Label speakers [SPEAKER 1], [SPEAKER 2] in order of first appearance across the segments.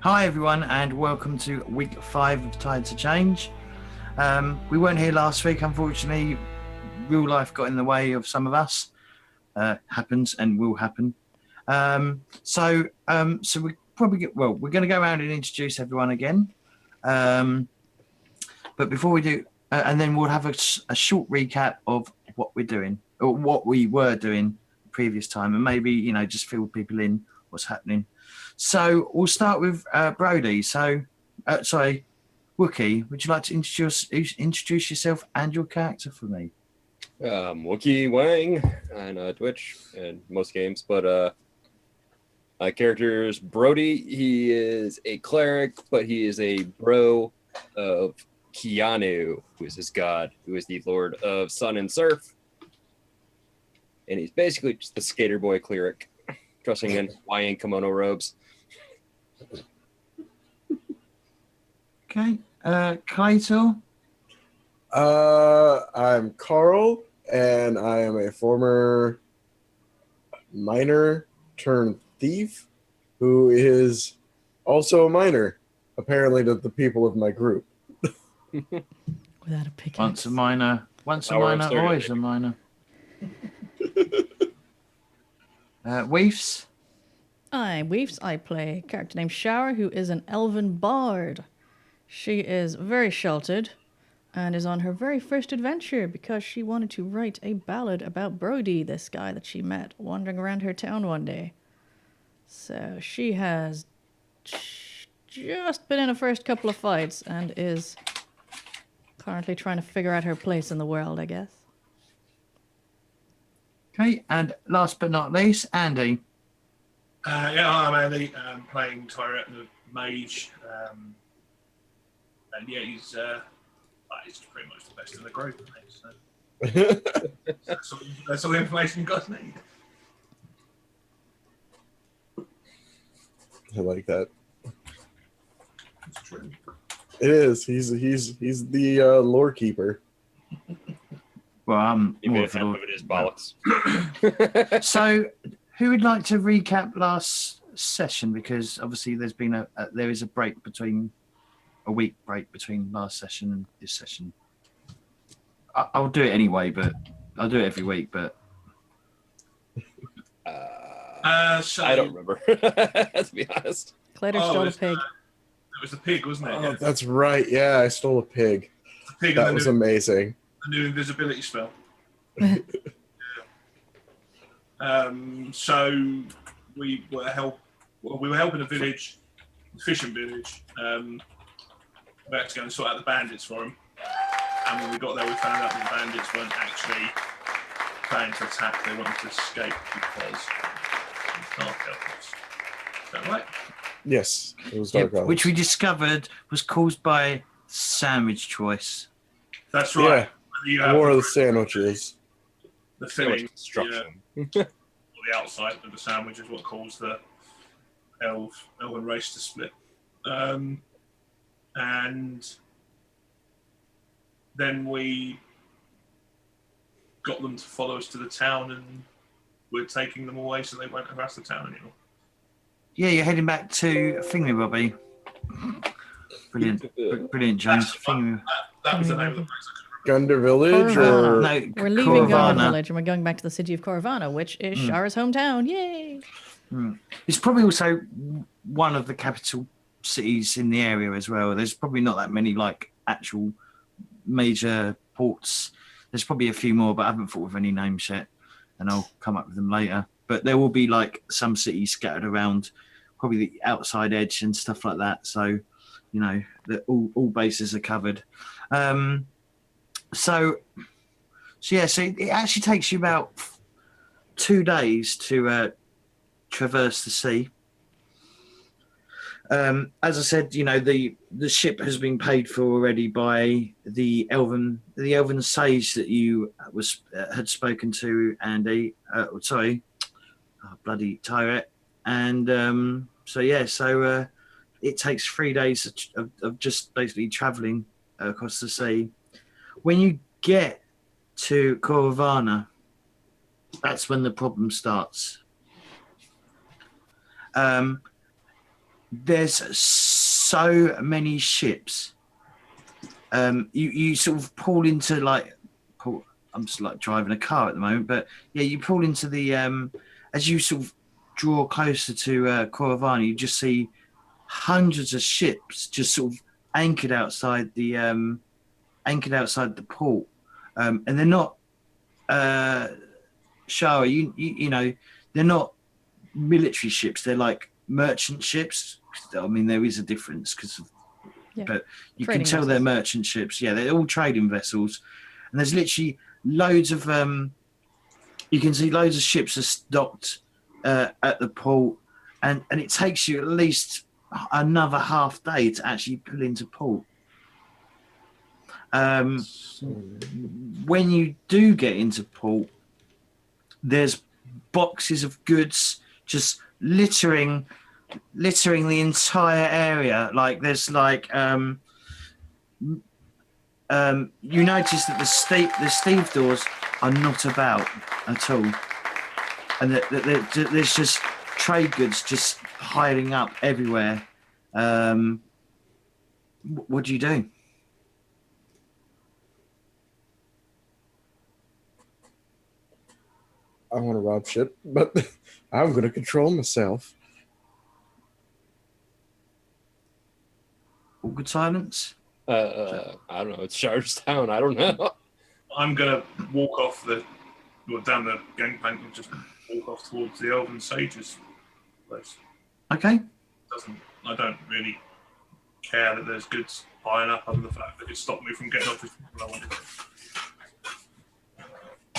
[SPEAKER 1] Hi everyone, and welcome to week 5 of Tides of Change. We weren't here last week, unfortunately. Real life got in the way of some of us. Happens and will happen. So we probably we're going to go around and introduce everyone again. But before we do, and then we'll have a short recap of what we're doing or what we were doing the previous time, and maybe just fill people in what's happening. So we'll start with Brody. So, sorry, Wookie, would you like to introduce yourself and your character for me?
[SPEAKER 2] Wookie Wang on Twitch and most games, but my character is Brody. He is a cleric, but he is a bro of Keanu, who is his god, who is the lord of sun and surf. And he's basically just the skater boy cleric, dressing in Hawaiian kimono robes.
[SPEAKER 1] Okay, Kaito.
[SPEAKER 3] I'm Carl, and I am a former miner turned thief who is also a miner, apparently to the people of my group.
[SPEAKER 4] Without a pickaxe.
[SPEAKER 1] Once a miner, always a miner. Weefs.
[SPEAKER 4] I'm Weefs. I play a character named Shower, who is an elven bard. She is very sheltered and is on her very first adventure because she wanted to write a ballad about Brody, this guy that she met wandering around her town one day. So she has just been in her first couple of fights and is currently trying to figure out her place in the world, I guess.
[SPEAKER 1] Okay, and last but not least, Andy.
[SPEAKER 5] I'm Andy. I'm playing Tyrant the Mage. And yeah, he's pretty much the best in the group. So that's all the information you guys need.
[SPEAKER 3] I like that.
[SPEAKER 5] It's true.
[SPEAKER 3] It is. He's the lore keeper.
[SPEAKER 1] Well, I'm
[SPEAKER 2] Even
[SPEAKER 1] more
[SPEAKER 2] if
[SPEAKER 1] of
[SPEAKER 2] half
[SPEAKER 1] a
[SPEAKER 2] of it is bollocks.
[SPEAKER 1] So, who would like to recap last session? Because obviously, there is a break between a week break between last session and this session. I'll do it anyway, but I'll do it every week. But
[SPEAKER 5] So
[SPEAKER 2] I don't remember, to be honest.
[SPEAKER 4] Clater stole a pig.
[SPEAKER 5] It was the pig, wasn't it?
[SPEAKER 3] Oh,
[SPEAKER 5] Yeah.
[SPEAKER 3] that's right. Yeah, I stole a pig.
[SPEAKER 5] The pig
[SPEAKER 3] That
[SPEAKER 5] and
[SPEAKER 3] was
[SPEAKER 5] the
[SPEAKER 3] amazing.
[SPEAKER 5] new invisibility spell. So we were helping a village, a fishing village. We had to go and sort out the bandits for them. And when we got there, we found out that the bandits weren't actually planning to attack. They wanted to escape because of dark elves. Is that right?
[SPEAKER 3] Yes, it was dark elves.
[SPEAKER 1] which we discovered was caused by sandwich choice.
[SPEAKER 5] That's right. You have
[SPEAKER 3] War of the sandwiches.
[SPEAKER 5] the
[SPEAKER 2] So much
[SPEAKER 5] filling,
[SPEAKER 2] construction.
[SPEAKER 5] or the outside of the sandwich is what caused the elven race to split. And then we got them to follow us to the town, and we're taking them away so they won't harass the town anymore.
[SPEAKER 1] Yeah, you're heading back to Thingy Brilliant, James.
[SPEAKER 5] That was the name of the place.
[SPEAKER 3] Gunder Village
[SPEAKER 4] Coravana.
[SPEAKER 3] or
[SPEAKER 1] No,
[SPEAKER 4] We're leaving Gunner
[SPEAKER 1] Coravana.
[SPEAKER 4] Village and we're going back to the city of Coravana, which is Shara's hometown. Yay!
[SPEAKER 1] It's probably also one of the capital cities in the area as well. There's probably not that many like actual major ports. There's probably a few more, but I haven't thought of any names yet, and I'll come up with them later. But there will be like some cities scattered around, probably the outside edge and stuff like that. So, all bases are covered. So it actually takes you about 2 days to traverse the sea. As I said, the ship has been paid for already by the elven sage that you had spoken to, Andy. Bloody Tyrant. And it takes 3 days of just basically traveling across the sea. When you get to Coravana, that's when the problem starts. there's so many ships. You sort of pull into I'm just like driving a car at the moment, but yeah, you pull into the as you sort of draw closer to Koravani, you just see hundreds of ships just sort of anchored outside the port, and they're not Shara. You know they're not military ships. They're like merchant ships. I mean, there is a difference but you
[SPEAKER 4] Trading
[SPEAKER 1] can tell they're
[SPEAKER 4] vessels.
[SPEAKER 1] merchant ships. Yeah, they're all trading vessels, and there's literally loads of you can see loads of ships are docked at the port, and it takes you at least another half day to actually pull into port. When you do get into port, there's boxes of goods just littering the entire area. Like there's you notice that the steve doors are not about at all, and there's just trade goods just piling up everywhere. What do you do?
[SPEAKER 3] I want to rob shit, but I'm going to control myself.
[SPEAKER 1] Awkward silence.
[SPEAKER 2] I don't know. It's Charlestown. I don't know.
[SPEAKER 5] I'm gonna walk off down the gangplank and just walk off towards the Elven Sages place.
[SPEAKER 1] Okay.
[SPEAKER 5] I don't really care that there's goods piling up, other than the fact that it stopped me from getting off this when I wanted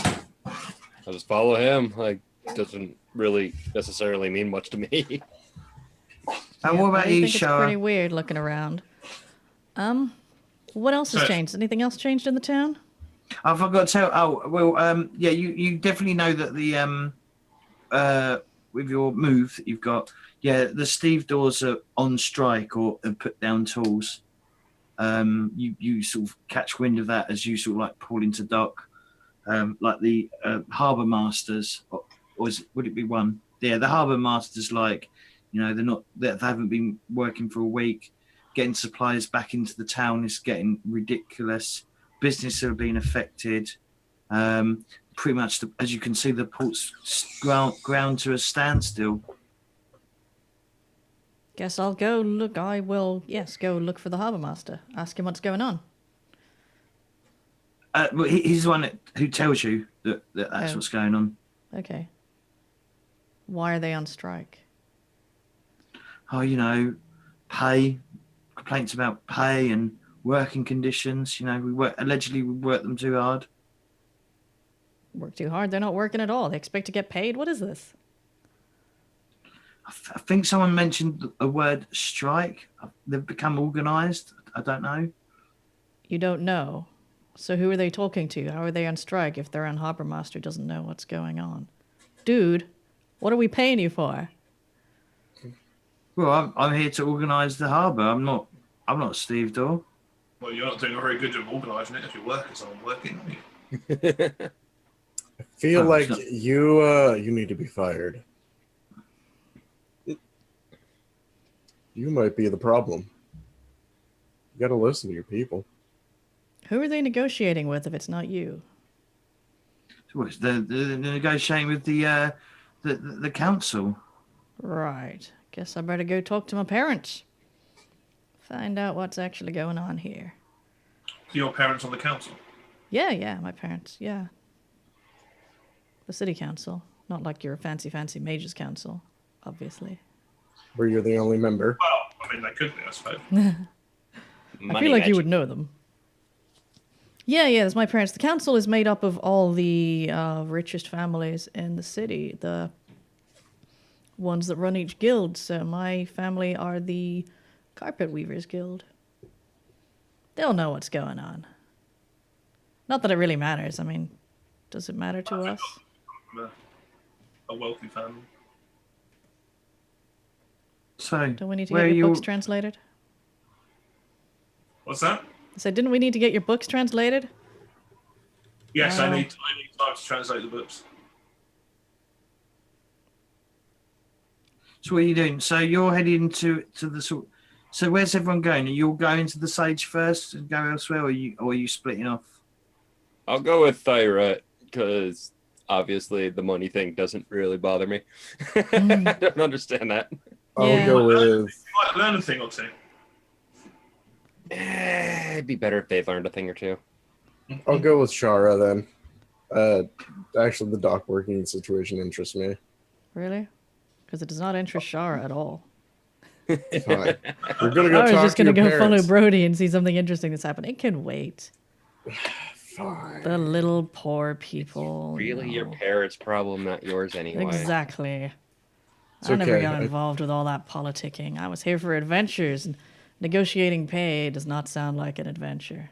[SPEAKER 5] to.
[SPEAKER 2] I'll just follow him. Like, doesn't really necessarily mean much to me.
[SPEAKER 1] And what about
[SPEAKER 4] I
[SPEAKER 1] you,
[SPEAKER 4] think it's pretty
[SPEAKER 1] Shara?
[SPEAKER 4] weird looking around. What else has
[SPEAKER 5] So-
[SPEAKER 4] changed? Anything else changed in the town?
[SPEAKER 1] I forgot to tell. Oh well, yeah. You definitely know that the with your move that you've got, yeah, the steve doors are on strike or have put down tools. You sort of catch wind of that as you sort of like pull into dock. Like the harbour masters, or would it be one? Yeah, the harbour masters, like, you know, they haven't been working for a week. Getting supplies back into the town is getting ridiculous. Business have been affected. Pretty much, as you can see, the port's ground to a standstill.
[SPEAKER 4] Guess I'll go look. I will, yes, go look for the harbour master. Ask him what's going on.
[SPEAKER 1] Well, he's the one who tells you that's
[SPEAKER 4] Oh.
[SPEAKER 1] what's going on.
[SPEAKER 4] Okay. Why are they on strike?
[SPEAKER 1] Oh, you know, complaints about pay and working conditions. You know, allegedly we work them too hard.
[SPEAKER 4] Work too hard? They're not working at all. They expect to get paid? What is this?
[SPEAKER 1] I think someone mentioned the word strike. They've become organised. I don't know.
[SPEAKER 4] You don't know. So who are they talking to? How are they on strike if their own harbour master doesn't know what's going on? Dude, what are we paying you for?
[SPEAKER 1] Well, I'm here to organise the harbour. I'm not Steve Dorr.
[SPEAKER 5] Well, you're not doing a very good job of organising it if you're working, so I'm working. Are you?
[SPEAKER 3] I feel
[SPEAKER 1] Oh,
[SPEAKER 3] like
[SPEAKER 1] it's not-
[SPEAKER 3] you need to be fired. You might be the problem. You got to listen to your people.
[SPEAKER 4] Who are they negotiating with if it's not you?
[SPEAKER 1] They're negotiating with the council.
[SPEAKER 4] Right. Guess I better go talk to my parents. Find out what's actually going on here.
[SPEAKER 5] Your parents on the council.
[SPEAKER 4] Yeah, my parents, yeah. The city council. Not like your fancy mages council, obviously.
[SPEAKER 3] Where you're the only member.
[SPEAKER 5] Well, I mean, they could be, I suppose.
[SPEAKER 4] I feel like you would know them. Yeah, that's my parents. The council is made up of all the richest families in the city, the ones that run each guild. So my family are the Carpet Weavers Guild. They'll know what's going on. Not that it really matters. I mean, does it matter to us?
[SPEAKER 5] From a wealthy family.
[SPEAKER 1] So
[SPEAKER 4] Don't we need to
[SPEAKER 1] where
[SPEAKER 4] get your
[SPEAKER 1] you?
[SPEAKER 4] books translated?
[SPEAKER 5] What's that?
[SPEAKER 4] I said, didn't we need to get your books translated?
[SPEAKER 5] Yes,
[SPEAKER 4] Oh.
[SPEAKER 5] I need time to translate the books.
[SPEAKER 1] So what are you doing? So you're heading to the sort. So where's everyone going? Are you all going to the Sage first and go elsewhere, or are you splitting off?
[SPEAKER 2] I'll go with Thyra because obviously the money thing doesn't really bother me. I don't understand that.
[SPEAKER 3] I'll
[SPEAKER 4] Yeah.
[SPEAKER 3] go with.
[SPEAKER 5] You might learn a thing or two.
[SPEAKER 2] It'd be better if they learned a thing or two.
[SPEAKER 3] I'll go with Shara then. Actually, the dock working situation interests me.
[SPEAKER 4] Really? Because it does not interest Shara at all.
[SPEAKER 3] Fine. We're gonna go
[SPEAKER 4] I was
[SPEAKER 3] talk
[SPEAKER 4] just
[SPEAKER 3] to
[SPEAKER 4] going to
[SPEAKER 3] your
[SPEAKER 4] go follow
[SPEAKER 3] parents.
[SPEAKER 4] Brody and see something interesting that's happened. It can wait.
[SPEAKER 3] Fine.
[SPEAKER 4] The little poor people.
[SPEAKER 2] Really, your
[SPEAKER 4] know.
[SPEAKER 2] parents' problem, not yours anyway.
[SPEAKER 4] Exactly.
[SPEAKER 3] It's
[SPEAKER 4] I never
[SPEAKER 3] okay.
[SPEAKER 4] got involved with all that politicking. I was here for adventures, and negotiating pay does not sound like an adventure.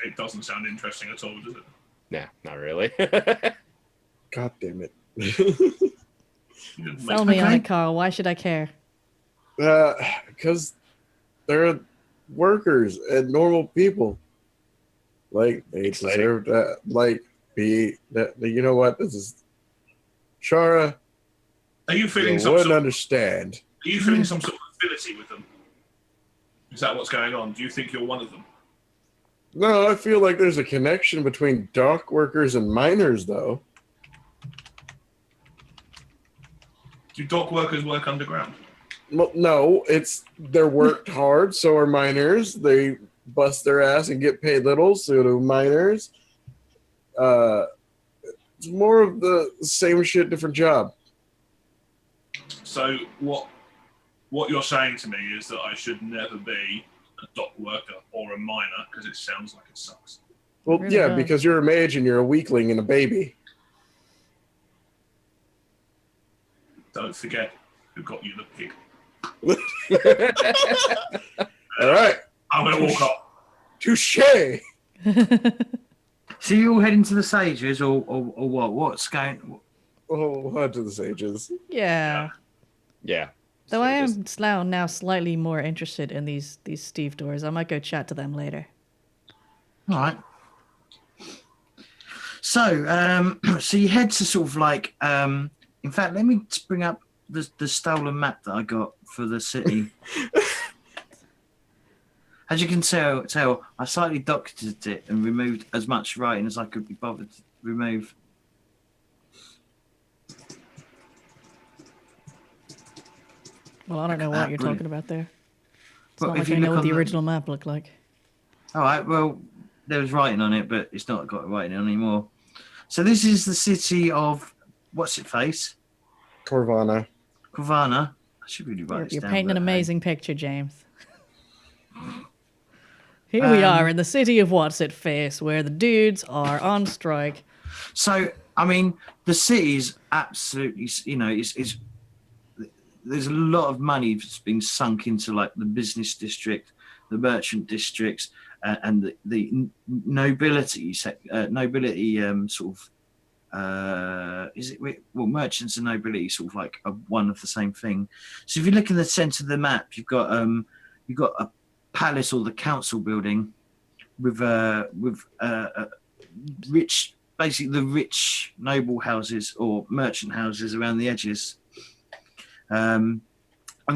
[SPEAKER 5] It doesn't sound interesting at all, does it?
[SPEAKER 2] Nah, not really.
[SPEAKER 3] God damn it.
[SPEAKER 5] You didn't
[SPEAKER 4] Sell
[SPEAKER 5] make-
[SPEAKER 4] me on
[SPEAKER 1] Okay.
[SPEAKER 4] it, Carl. Why should I care?
[SPEAKER 3] Because they're workers and normal people. Like they
[SPEAKER 2] Exciting.
[SPEAKER 3] deserve that. Like be that. You know what? This is Shara.
[SPEAKER 5] Are you feeling
[SPEAKER 3] You
[SPEAKER 5] some
[SPEAKER 3] wouldn't
[SPEAKER 5] sort?
[SPEAKER 3] understand.
[SPEAKER 5] Are you feeling some sort of affinity with them? Is that what's going on? Do you think you're one of them?
[SPEAKER 3] No, I feel like there's a connection between dock workers and miners, though.
[SPEAKER 5] Do dock workers work underground?
[SPEAKER 3] Well, no, they're worked hard, so are miners. They bust their ass and get paid little, so do miners. It's more of the same shit, different job.
[SPEAKER 5] So what you're saying to me is that I should never be a dock worker or a miner because it sounds like it sucks.
[SPEAKER 3] Well,
[SPEAKER 4] Really
[SPEAKER 3] yeah,
[SPEAKER 4] does.
[SPEAKER 3] because you're a mage and you're a weakling and a baby.
[SPEAKER 5] Don't forget who got you the pig.
[SPEAKER 3] All right,
[SPEAKER 5] I'm gonna walk up.
[SPEAKER 3] touche.
[SPEAKER 1] So you all heading to the Sages, or what? What's going?
[SPEAKER 3] Oh, what to the sages?
[SPEAKER 4] Yeah.
[SPEAKER 2] Yeah.
[SPEAKER 4] Though
[SPEAKER 2] So
[SPEAKER 4] I
[SPEAKER 2] just-
[SPEAKER 4] am now slightly more interested in these Steve doors. I might go chat to them later.
[SPEAKER 1] All right. So, so you head to sort of like. In fact, let me just bring up the stolen map that I got for the city. As you can tell, I slightly doctored it and removed as much writing as I could be bothered to remove.
[SPEAKER 4] Well, I don't know what you're
[SPEAKER 1] brilliant.
[SPEAKER 4] talking about there. It's
[SPEAKER 1] But
[SPEAKER 4] not
[SPEAKER 1] if
[SPEAKER 4] like
[SPEAKER 1] you
[SPEAKER 4] I know
[SPEAKER 1] look
[SPEAKER 4] what
[SPEAKER 1] on
[SPEAKER 4] the
[SPEAKER 1] the-
[SPEAKER 4] original map looked like.
[SPEAKER 1] All right. Well, there was writing on it, but it's not got writing on anymore. So this is the city of what's it face?
[SPEAKER 3] Corvana.
[SPEAKER 1] Corvana. I should really write this
[SPEAKER 4] You're
[SPEAKER 1] down.
[SPEAKER 4] painting an
[SPEAKER 1] but,
[SPEAKER 4] amazing picture, James. Here we are in the city of What's It Face, where the dudes are on strike.
[SPEAKER 1] So, I mean, the city's absolutely, it's there's a lot of money that's been sunk into like the business district, the merchant districts, and the nobility sort of. Is it well? Merchants and nobility sort of like are one of the same thing. So if you look in the centre of the map, you've got a palace or the council building with rich, basically the rich noble houses or merchant houses around the edges. And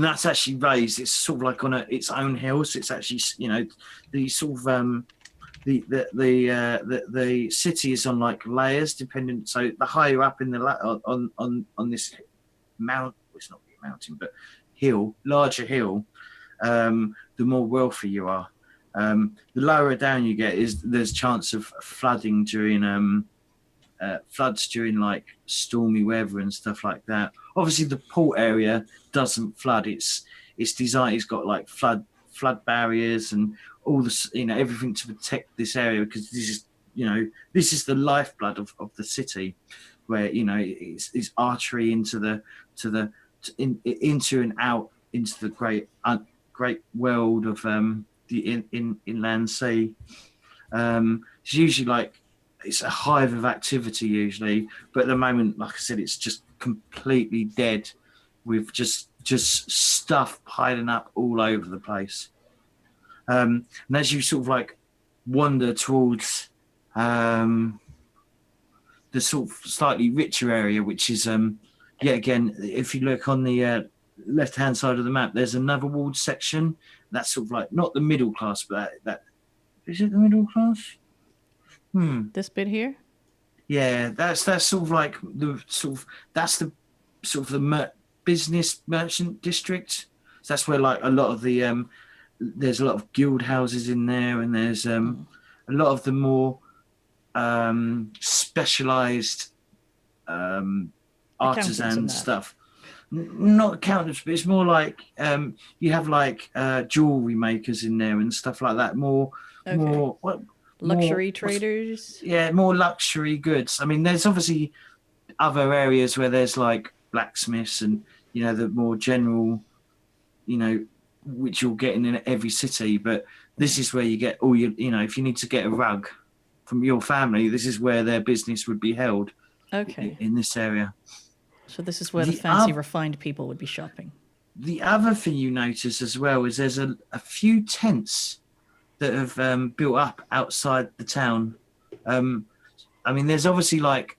[SPEAKER 1] that's actually raised. It's sort of like on its own hill. So it's actually, the sort of the city is on like layers, dependent. So the higher up in the on this mount, it's not really a mountain, but larger hill, the more wealthy you are. The lower down you get there's chance of flooding during floods during like stormy weather and stuff like that. Obviously, the port area doesn't flood. It's designed. It's got like flood barriers and all this, everything to protect this area because this is the lifeblood of the city, where it's artery into and out into the great world of the inland sea. It's usually like it's a hive of activity usually, but at the moment, like I said, it's just completely dead with just stuff piling up all over the place. And as you sort of like wander towards the sort of slightly richer area, which is yet again, if you look on the left-hand side of the map, there's another walled section. That's sort of like not the middle class, but that is it the middle class?
[SPEAKER 4] This bit here?
[SPEAKER 1] Yeah, that's sort of like the sort of that's the sort of the business merchant district. So that's where like a lot of the there's a lot of guild houses in there, and there's a lot of the more specialized
[SPEAKER 4] Accountants and
[SPEAKER 1] artisan
[SPEAKER 4] that.
[SPEAKER 1] stuff. Not accountants, but it's more like you have like jewelry makers in there and stuff like that. More what
[SPEAKER 4] Luxury
[SPEAKER 1] more,
[SPEAKER 4] traders.
[SPEAKER 1] yeah, more luxury goods. I mean, there's obviously other areas where there's like blacksmiths and the more general, which you'll get in every city. But this is where you get all your, if you need to get a rug from your family, this is where their business would be held.
[SPEAKER 4] Okay.
[SPEAKER 1] In this area.
[SPEAKER 4] So this is where the fancy, refined people would be shopping. The
[SPEAKER 1] other thing you notice as well is there's a few tents that have built up outside the town. I mean, there's obviously like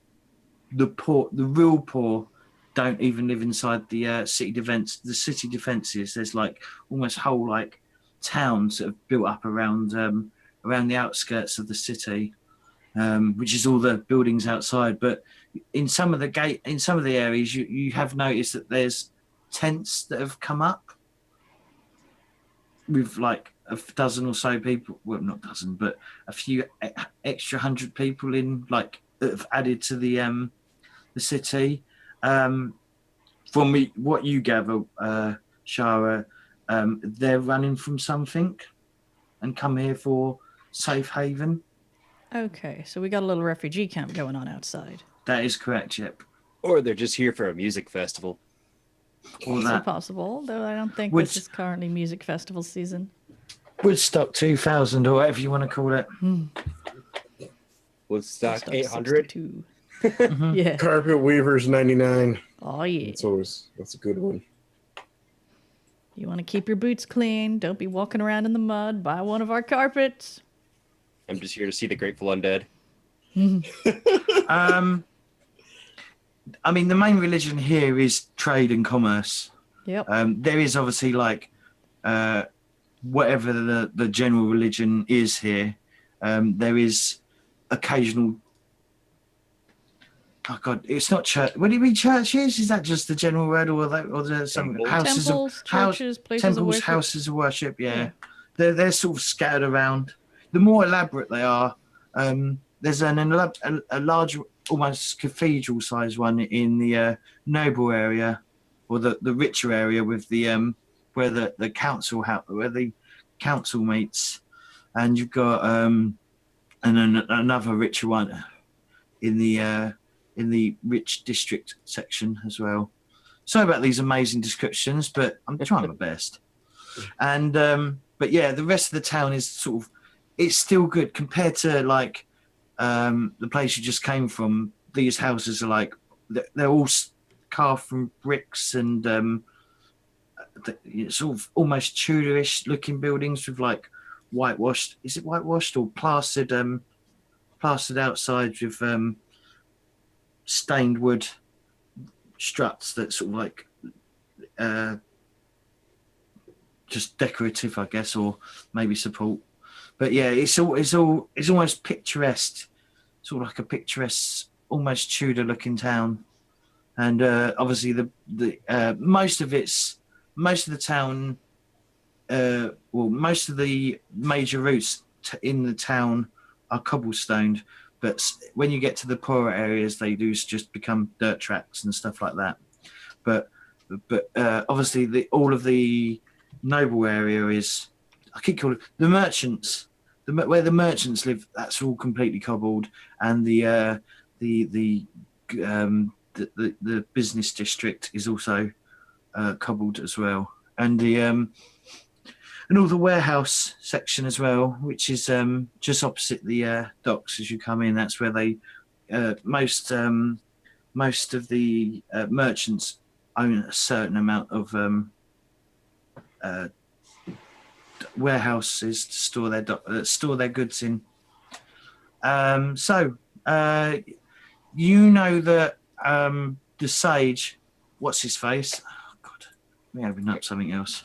[SPEAKER 1] the real poor don't even live inside the city defences. There's like almost whole like towns that have built up around the outskirts of the city, which is all the buildings outside. But in some of the areas, you have noticed that there's tents that have come up with like a dozen or so people. Well, not dozen, but a few extra 100 people in, like, that have added to the city. From what you gather, Shara, they're running from something and come here for safe haven.
[SPEAKER 4] Okay, so we got a little refugee camp going on outside.
[SPEAKER 1] That is correct, yep.
[SPEAKER 2] Or they're just here for a music festival.
[SPEAKER 4] Also possible, though I don't think this is currently music festival season.
[SPEAKER 1] Woodstock 2000, or whatever you want to call it.
[SPEAKER 2] Woodstock 800.
[SPEAKER 4] Yeah.
[SPEAKER 3] Carpet Weavers 99.
[SPEAKER 4] Oh yeah.
[SPEAKER 3] That's a good one.
[SPEAKER 4] You want to keep your boots clean. Don't be walking around in the mud. Buy one of our carpets.
[SPEAKER 2] I'm just here to see the Grateful Undead.
[SPEAKER 1] I mean, the main religion here is trade and commerce.
[SPEAKER 4] Yep.
[SPEAKER 1] There is obviously like whatever the general religion is here. There is occasional. Oh God, it's not church. What do you mean churches? Is that just the general word, or there some houses,
[SPEAKER 4] temples, churches, places of worship?
[SPEAKER 1] Houses of worship? Yeah. They're sort of scattered around. The more elaborate they are, there's a large, almost cathedral-sized one in the noble area, or the richer area with the where the council meets, and you've got and then another richer one in the rich district section as well. Sorry about these amazing descriptions, but I'm trying my best. And but yeah, the rest of the town is sort of, it's still good compared to like the place you just came from. These houses are like, they're all carved from bricks and sort of almost Tudorish looking buildings with like whitewashed. Is it whitewashed or plastered? Plastered outside with stained wood struts that sort of like just decorative, I guess, or maybe support. But yeah, it's almost picturesque, sort of like a picturesque, almost Tudor looking town. And obviously the most of the town, most of the major routes in the town are cobblestoned, but when you get to the poorer areas, they do just become dirt tracks and stuff like that. But obviously all of the noble area is, I keep calling it the merchants, where the merchants live. That's all completely cobbled, and the business district is also cobbled as well, and and all the warehouse section as well, which is just opposite the docks as you come in. That's where they most of the merchants own a certain amount of warehouses to store their goods in. So you know that the sage what's his face? Oh, God, let me open up something else.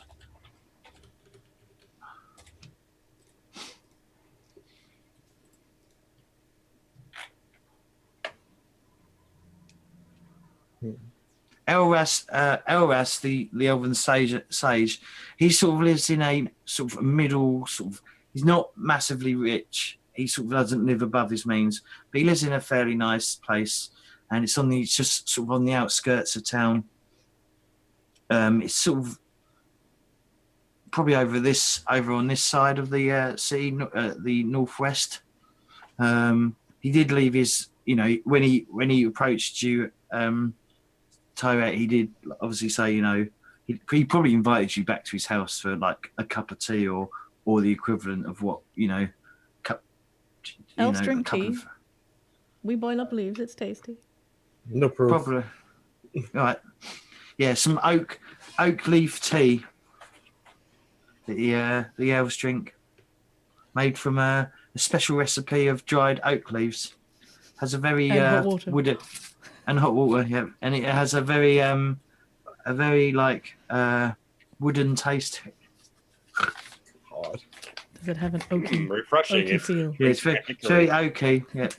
[SPEAKER 1] Elras, the elven sage, he sort of lives in a sort of middle sort of. He's not massively rich. He sort of doesn't live above his means, but he lives in a fairly nice place, and it's just sort of on the outskirts of town. It's sort of probably over on this side of the city, the northwest. He did leave his, when he approached you. Tyrant, he did obviously say, he probably invited you back to his house for like a cup of tea or the equivalent of what,
[SPEAKER 4] Elves drink tea. We boil up leaves. It's tasty.
[SPEAKER 3] No proof.
[SPEAKER 1] Probably. All right. Yeah, some oak leaf tea that the elves drink, made from a special recipe of dried oak leaves. Has a very
[SPEAKER 4] And hot water.
[SPEAKER 1] wooded and hot water, yeah, and it has a very like wooden taste.
[SPEAKER 3] Odd.
[SPEAKER 4] Does it have an oaky,
[SPEAKER 2] Refreshing.
[SPEAKER 4] oaky feel?
[SPEAKER 1] Yeah, it's very oaky. Yeah.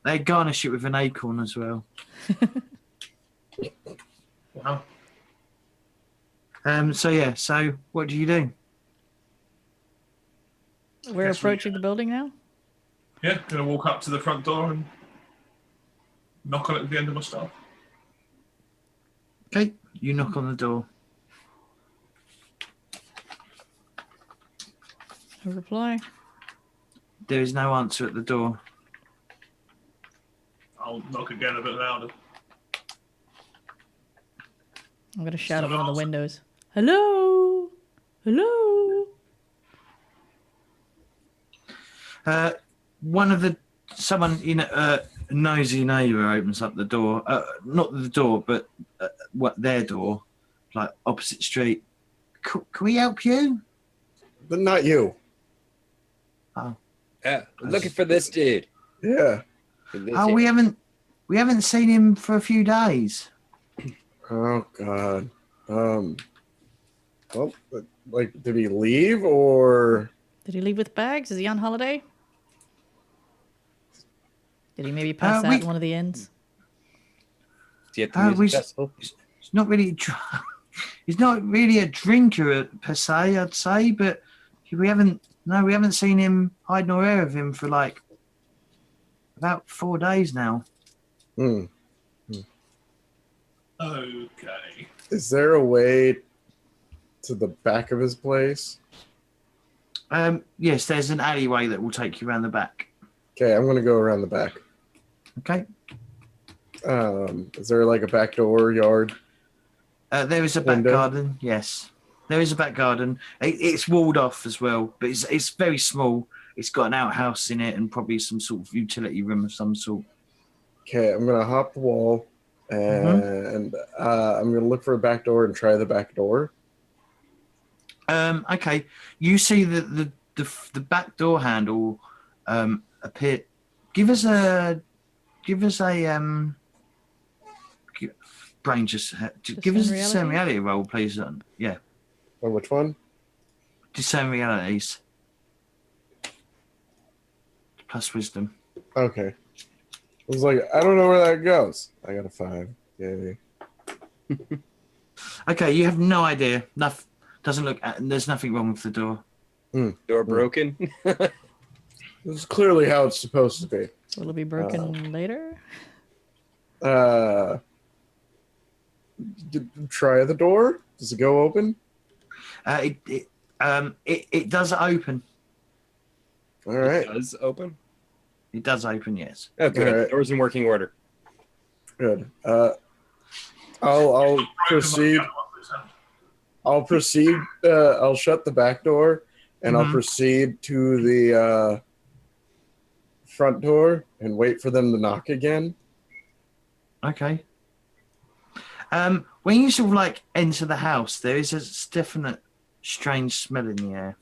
[SPEAKER 1] They garnish it with an acorn as well.
[SPEAKER 5] Wow.
[SPEAKER 1] So what do you do?
[SPEAKER 4] We're
[SPEAKER 5] Yes,
[SPEAKER 4] approaching the building now.
[SPEAKER 5] Yeah, gonna walk up to the front door and knock on it at the end of my staff.
[SPEAKER 1] Okay, you knock on the door.
[SPEAKER 4] A reply.
[SPEAKER 1] There is no answer at the door.
[SPEAKER 5] I'll knock again a bit louder.
[SPEAKER 4] I'm gonna shout at one of the windows. Hello, hello.
[SPEAKER 1] Someone in a nosy neighbour opens up the door. Not the door, but their door, like opposite street. Can we help you?
[SPEAKER 3] But not you.
[SPEAKER 1] Oh,
[SPEAKER 2] Looking for this dude.
[SPEAKER 3] Yeah.
[SPEAKER 1] we haven't seen him for a few days.
[SPEAKER 3] Oh God. Well, like, did he leave or?
[SPEAKER 4] Did he leave with bags? Is he on holiday? Did he maybe pass out at one of the inns?
[SPEAKER 2] Do you have to use a vessel?
[SPEAKER 1] He's not really. He's not really a drinker per se, I'd say, but we haven't seen him hide nor hair of him for like about 4 days now.
[SPEAKER 3] Hmm.
[SPEAKER 5] Okay.
[SPEAKER 3] Is there a way to the back of his place?
[SPEAKER 1] Yes, there's an alleyway that will take you around the back.
[SPEAKER 3] Okay, I'm gonna go around the back.
[SPEAKER 1] Okay.
[SPEAKER 3] Is there like a back door yard?
[SPEAKER 1] There is a back
[SPEAKER 3] Window?
[SPEAKER 1] garden. Yes, there is a back garden. It's walled off as well, but it's very small. It's got an outhouse in it and probably some sort of utility room of some sort.
[SPEAKER 3] Okay, I'm gonna hop the wall and I'm gonna look for a back door and try the back door.
[SPEAKER 1] Okay. You see the back door handle appear. Give us a brain just give us a discern reality roll, please. Yeah.
[SPEAKER 3] Oh, which one?
[SPEAKER 1] Discern realities. Plus wisdom.
[SPEAKER 3] Okay. I was like, I don't know where that goes. I got a 5. Yay.
[SPEAKER 1] Okay, you have no idea. Doesn't look. There's nothing wrong with the door.
[SPEAKER 2] Door broken.
[SPEAKER 3] This is clearly how it's supposed to be.
[SPEAKER 4] Will it be broken later?
[SPEAKER 3] Try the door. Does it go open?
[SPEAKER 1] It does open.
[SPEAKER 3] All right.
[SPEAKER 2] It does open.
[SPEAKER 1] It does open. Yes.
[SPEAKER 2] Oh, good.
[SPEAKER 3] All right.
[SPEAKER 2] Door's in working order.
[SPEAKER 3] Good. I'll proceed. I'll proceed. I'll shut the back door, and I'll proceed to the front door and wait for them to knock again.
[SPEAKER 1] Okay. When you sort of like enter the house, there is a definite strange smell in the air.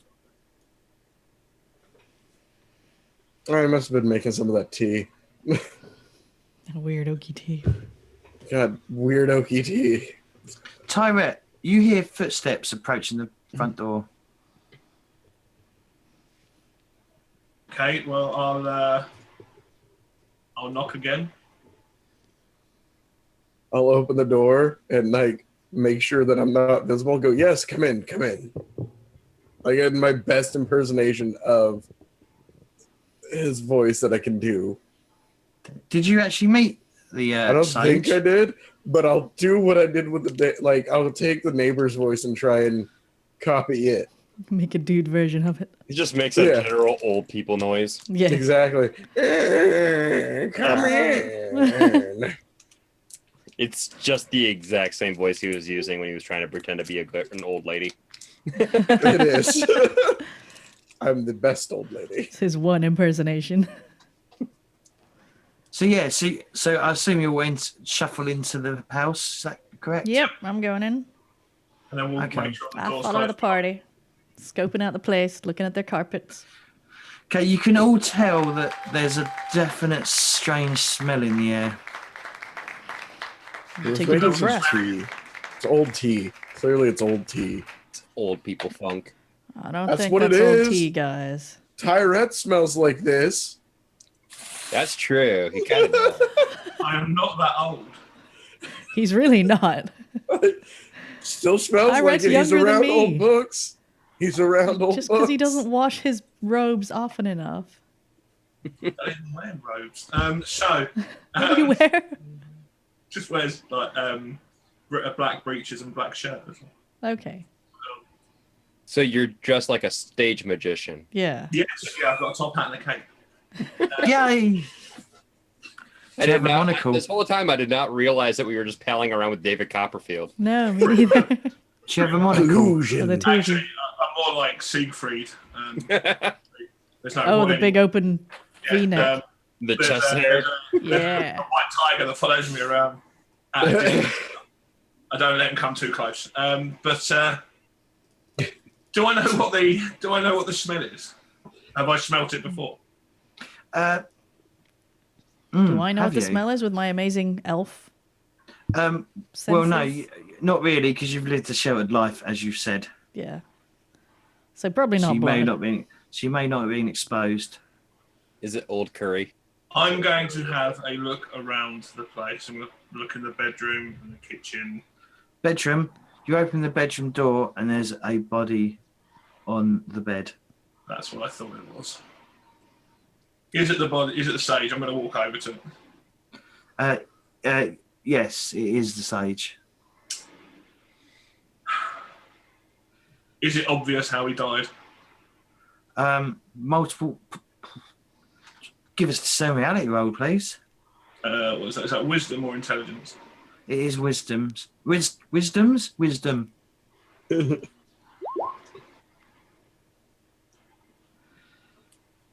[SPEAKER 3] I must have been making some of that tea.
[SPEAKER 4] And a weird oaky tea.
[SPEAKER 3] God, weird OKT.
[SPEAKER 1] Tyrette, you hear footsteps approaching the front door.
[SPEAKER 5] Okay, well, I'll knock again.
[SPEAKER 3] I'll open the door and like make sure that I'm not visible. Go, yes, come in, come in. I get my best impersonation of his voice that I can do.
[SPEAKER 1] Did you actually meet the
[SPEAKER 3] I don't
[SPEAKER 1] sage?
[SPEAKER 3] think I did, but I'll do what I did with I'll take the neighbor's voice and try and copy it.
[SPEAKER 4] Make a dude version of it.
[SPEAKER 2] He just makes a
[SPEAKER 3] Yeah.
[SPEAKER 2] general old people noise.
[SPEAKER 4] Yeah.
[SPEAKER 3] Exactly. Come in.
[SPEAKER 2] It's just the exact same voice he was using when he was trying to pretend to be an old lady.
[SPEAKER 3] It is. I'm the best old lady.
[SPEAKER 4] It's his one impersonation.
[SPEAKER 1] So yeah, so I assume you went shuffle into the house. Is that correct?
[SPEAKER 4] Yep, I'm going in.
[SPEAKER 5] And then we'll
[SPEAKER 1] Okay.
[SPEAKER 5] make sure the
[SPEAKER 4] I
[SPEAKER 5] door's
[SPEAKER 4] follow the
[SPEAKER 5] closed.
[SPEAKER 4] party. Scoping out the place, looking at their carpets.
[SPEAKER 1] Okay, you can all tell that there's a definite strange smell in the air.
[SPEAKER 3] It was
[SPEAKER 4] Take a
[SPEAKER 3] making
[SPEAKER 4] deep
[SPEAKER 3] some
[SPEAKER 4] breath.
[SPEAKER 3] tea. It's old tea. Clearly, it's old tea.
[SPEAKER 2] It's old people funk.
[SPEAKER 4] I don't
[SPEAKER 3] That's
[SPEAKER 4] think
[SPEAKER 3] what it
[SPEAKER 4] that's old
[SPEAKER 3] is.
[SPEAKER 4] tea, guys.
[SPEAKER 3] Tyrette smells like this.
[SPEAKER 2] That's true. He kind of does.
[SPEAKER 5] I am not that old.
[SPEAKER 4] He's really not.
[SPEAKER 3] Still smells
[SPEAKER 4] Tyrette's
[SPEAKER 3] like it. He's
[SPEAKER 4] younger than
[SPEAKER 3] around
[SPEAKER 4] me.
[SPEAKER 3] old books. He's around old
[SPEAKER 4] Just
[SPEAKER 3] books.
[SPEAKER 4] because he doesn't wash his robes often enough.
[SPEAKER 5] I didn't wear robes. So
[SPEAKER 4] What do you wear?
[SPEAKER 5] just wears like black breeches and black shirt.
[SPEAKER 4] Okay.
[SPEAKER 2] So you're dressed like a stage magician.
[SPEAKER 4] Yeah.
[SPEAKER 5] Yes, yeah, I've got a top hat and a cape.
[SPEAKER 1] Yay!
[SPEAKER 2] I
[SPEAKER 1] Do you have
[SPEAKER 2] did
[SPEAKER 1] a
[SPEAKER 2] not,
[SPEAKER 1] monocle?
[SPEAKER 2] this whole time I did not realize that we were just palling around with David Copperfield.
[SPEAKER 4] No, me neither.
[SPEAKER 1] Do you have a monocle?
[SPEAKER 3] Illusion.
[SPEAKER 4] Oh, the two of
[SPEAKER 5] Actually,
[SPEAKER 4] you.
[SPEAKER 5] I'm more like Siegfried. There's no
[SPEAKER 4] Oh, the
[SPEAKER 5] point.
[SPEAKER 4] big open V-neck.
[SPEAKER 2] The
[SPEAKER 5] there's
[SPEAKER 2] chest
[SPEAKER 5] a-
[SPEAKER 2] hair.
[SPEAKER 5] there's a
[SPEAKER 4] Yeah.
[SPEAKER 5] white tiger that follows me around. At a distance. I don't let him come too close. But do I know what the smell is? Have I smelt it before?
[SPEAKER 4] Do I know what
[SPEAKER 1] have
[SPEAKER 4] the
[SPEAKER 1] you?
[SPEAKER 4] smell is with my amazing elf
[SPEAKER 1] Well,
[SPEAKER 4] senses?
[SPEAKER 1] no, not really, because you've lived a sheltered life, as you've said.
[SPEAKER 4] Yeah. So probably
[SPEAKER 1] So
[SPEAKER 4] not
[SPEAKER 1] you may
[SPEAKER 4] blood.
[SPEAKER 1] not be. So you may not have been exposed.
[SPEAKER 2] Is it old curry?
[SPEAKER 5] I'm going to have a look around the place. I'm going to look in the bedroom and the kitchen.
[SPEAKER 1] Bedroom. You open the bedroom door, and there's a body on the bed.
[SPEAKER 5] That's what I thought it was. Is it the body? Is it the sage? I'm going to walk over to it.
[SPEAKER 1] Yes, it is the sage.
[SPEAKER 5] Is it obvious how he died?
[SPEAKER 1] Multiple. Give us the same reality roll, please.
[SPEAKER 5] What is that? Is that wisdom or intelligence?
[SPEAKER 1] It is wisdoms. Wisdom.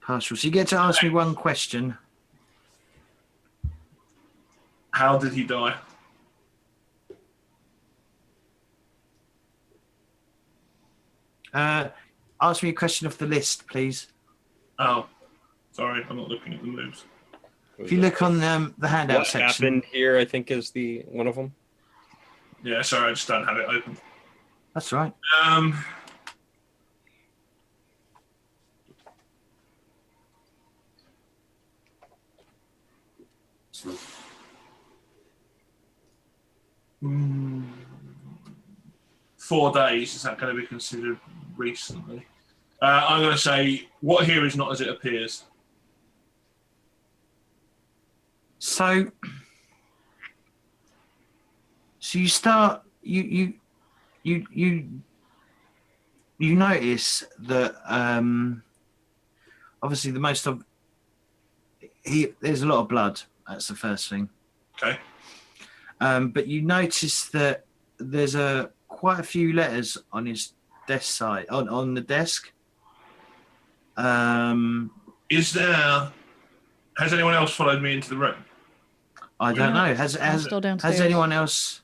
[SPEAKER 1] Partial. So you get to ask me one question.
[SPEAKER 5] How did he die?
[SPEAKER 1] Ask me a question off the list, please.
[SPEAKER 5] Oh, sorry, I'm not looking at the moves.
[SPEAKER 1] If you look on the handout
[SPEAKER 2] What
[SPEAKER 1] section.
[SPEAKER 2] happened here, I think, is the one of them.
[SPEAKER 5] Yeah, sorry, I just don't have it open.
[SPEAKER 1] That's right.
[SPEAKER 5] Hmm. 4 days, is that going to be considered recently? I'm going to say what here is not as it appears.
[SPEAKER 1] So you start you notice that obviously the most of there's a lot of blood. That's the first thing.
[SPEAKER 5] Okay.
[SPEAKER 1] But you notice that there's quite a few letters on his desk side on the desk.
[SPEAKER 5] Is there? Has anyone else followed me into the room?
[SPEAKER 1] I don't know. Has
[SPEAKER 4] still downstairs.
[SPEAKER 1] has anyone else?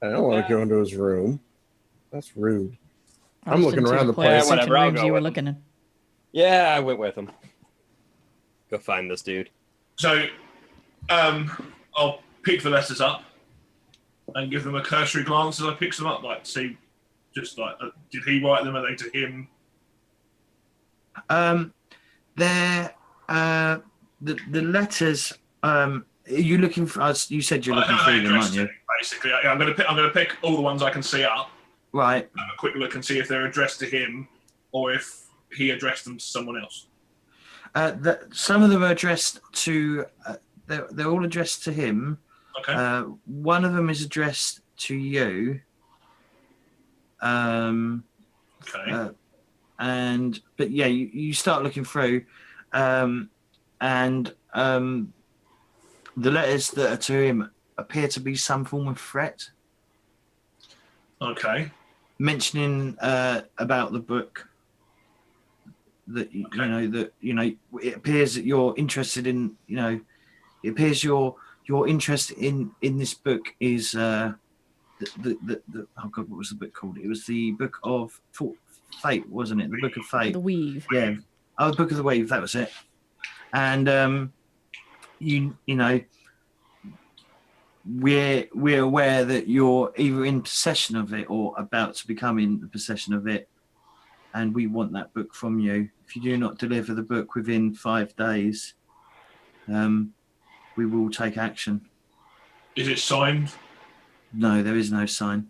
[SPEAKER 3] I don't want to go into his room. That's rude.
[SPEAKER 4] I
[SPEAKER 3] I'm
[SPEAKER 4] just
[SPEAKER 3] looking
[SPEAKER 4] didn't see
[SPEAKER 3] around
[SPEAKER 4] the
[SPEAKER 3] the place.
[SPEAKER 4] second
[SPEAKER 2] Whatever, I'll
[SPEAKER 4] rooms
[SPEAKER 2] go
[SPEAKER 4] you were
[SPEAKER 2] with
[SPEAKER 4] looking in.
[SPEAKER 2] Yeah, I went with him. Go find this dude.
[SPEAKER 5] So, I'll pick the letters up and give them a cursory glance as I pick them up, like see, just like, did he write them? Are they to him?
[SPEAKER 1] They're the letters. Are you looking for? You said you're looking through them, aren't you?
[SPEAKER 5] Basically, I'm going to pick all the ones I can see up.
[SPEAKER 1] Right.
[SPEAKER 5] Have a quick look and see if they're addressed to him or if he addressed them to someone else.
[SPEAKER 1] Some of them are addressed to. They're all addressed to him.
[SPEAKER 5] Okay.
[SPEAKER 1] One of them is addressed to you.
[SPEAKER 5] Okay.
[SPEAKER 1] But yeah, you start looking through, and the letters that are to him appear to be some form of threat,
[SPEAKER 5] Okay.
[SPEAKER 1] mentioning about the book. That it appears that you're interested in. It appears your interest in this book is oh God, what was the book called? It was the Book of Fate, wasn't it? The Book of Fate.
[SPEAKER 4] The Weave.
[SPEAKER 1] Yeah. Oh, the Book of the Weave. That was it. And you know, we're aware that you're either in possession of it or about to become in the possession of it, and we want that book from you. If you do not deliver the book within 5 days, we will take action.
[SPEAKER 5] Is it signed?
[SPEAKER 1] No, there is no sign.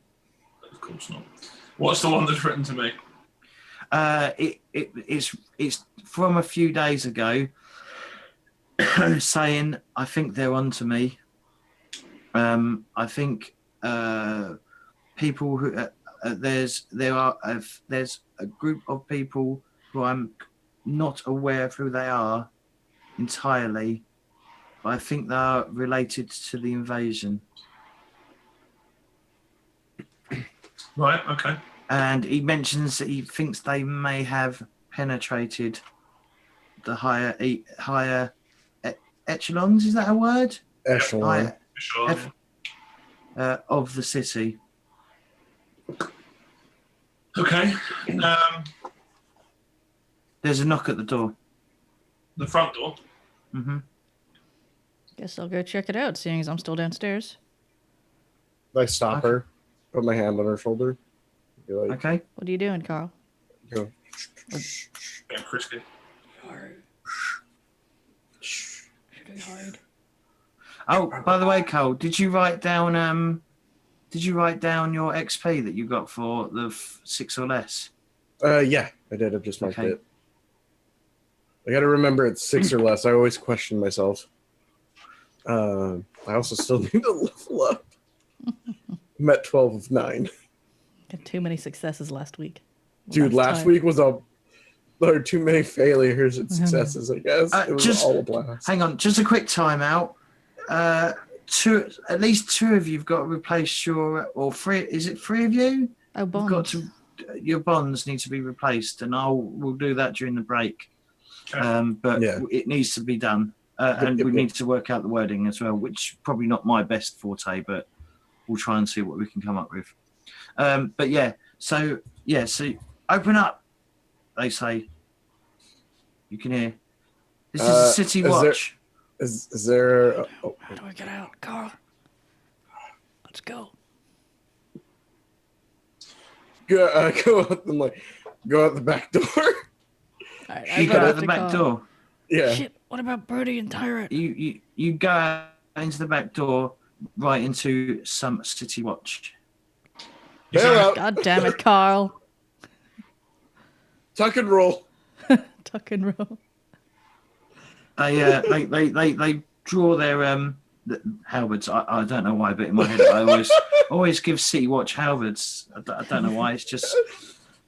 [SPEAKER 5] Of course not. What's the one that's written to me?
[SPEAKER 1] It's from a few days ago, saying, "I think they're onto me. I think people who there's a group of people who I'm not aware of who they are entirely, but I think they are related to the invasion."
[SPEAKER 5] Right. Okay.
[SPEAKER 1] And he mentions that he thinks they may have penetrated the higher echelons. Is that a word?
[SPEAKER 3] Echelon.
[SPEAKER 5] Sure.
[SPEAKER 1] Of the city.
[SPEAKER 5] Okay.
[SPEAKER 1] There's a knock at the door.
[SPEAKER 5] The front door.
[SPEAKER 1] Mm-hmm.
[SPEAKER 4] Guess I'll go check it out, seeing as I'm still downstairs.
[SPEAKER 3] I stop her, put my hand on her shoulder. Be like,
[SPEAKER 1] Okay.
[SPEAKER 4] What are you doing, Carl?
[SPEAKER 3] go.
[SPEAKER 5] Getting frisky.
[SPEAKER 4] Should I hide?
[SPEAKER 1] Oh, by the way, Cole, did you write down your XP that you got for the 6 or less?
[SPEAKER 3] Yeah, I did. I've just marked
[SPEAKER 1] Okay.
[SPEAKER 3] it. I got to remember it's 6 or less. I always question myself. I also still need to level up. I'm at 12 of 9.
[SPEAKER 4] Had too many successes last week.
[SPEAKER 3] Dude, last week was there were too many failures and successes, I guess. It was all a blast.
[SPEAKER 1] Hang on, just a quick timeout. At least 2 of you've got to replace or 3. Is it 3 of you?
[SPEAKER 4] Oh,
[SPEAKER 1] You've got
[SPEAKER 4] bonds.
[SPEAKER 1] your bonds need to be replaced, and we'll do that during the break.
[SPEAKER 5] Okay.
[SPEAKER 1] But
[SPEAKER 3] Yeah.
[SPEAKER 1] it needs to be done, and we need to work out the wording as well, which probably not my best forte, but we'll try and see what we can come up with. But yeah, so open up, they say. You can hear. This is a city watch.
[SPEAKER 3] Is there...
[SPEAKER 4] How do I get out, Carl? Let's go.
[SPEAKER 3] Go out and go out the back door.
[SPEAKER 4] All right,
[SPEAKER 1] You
[SPEAKER 4] I
[SPEAKER 1] go
[SPEAKER 4] run
[SPEAKER 1] out
[SPEAKER 4] up
[SPEAKER 1] the
[SPEAKER 4] to
[SPEAKER 1] back
[SPEAKER 4] Carl.
[SPEAKER 1] door.
[SPEAKER 3] Yeah.
[SPEAKER 4] Shit, what about Birdie and Tyrant?
[SPEAKER 1] You go out into the back door, right into some city watch.
[SPEAKER 3] Bail out.
[SPEAKER 4] God damn it, Carl.
[SPEAKER 3] Tuck and roll.
[SPEAKER 4] Tuck and roll.
[SPEAKER 1] They draw their halberds. I don't know why, but in my head I always give City Watch halberds. I don't know why. It's just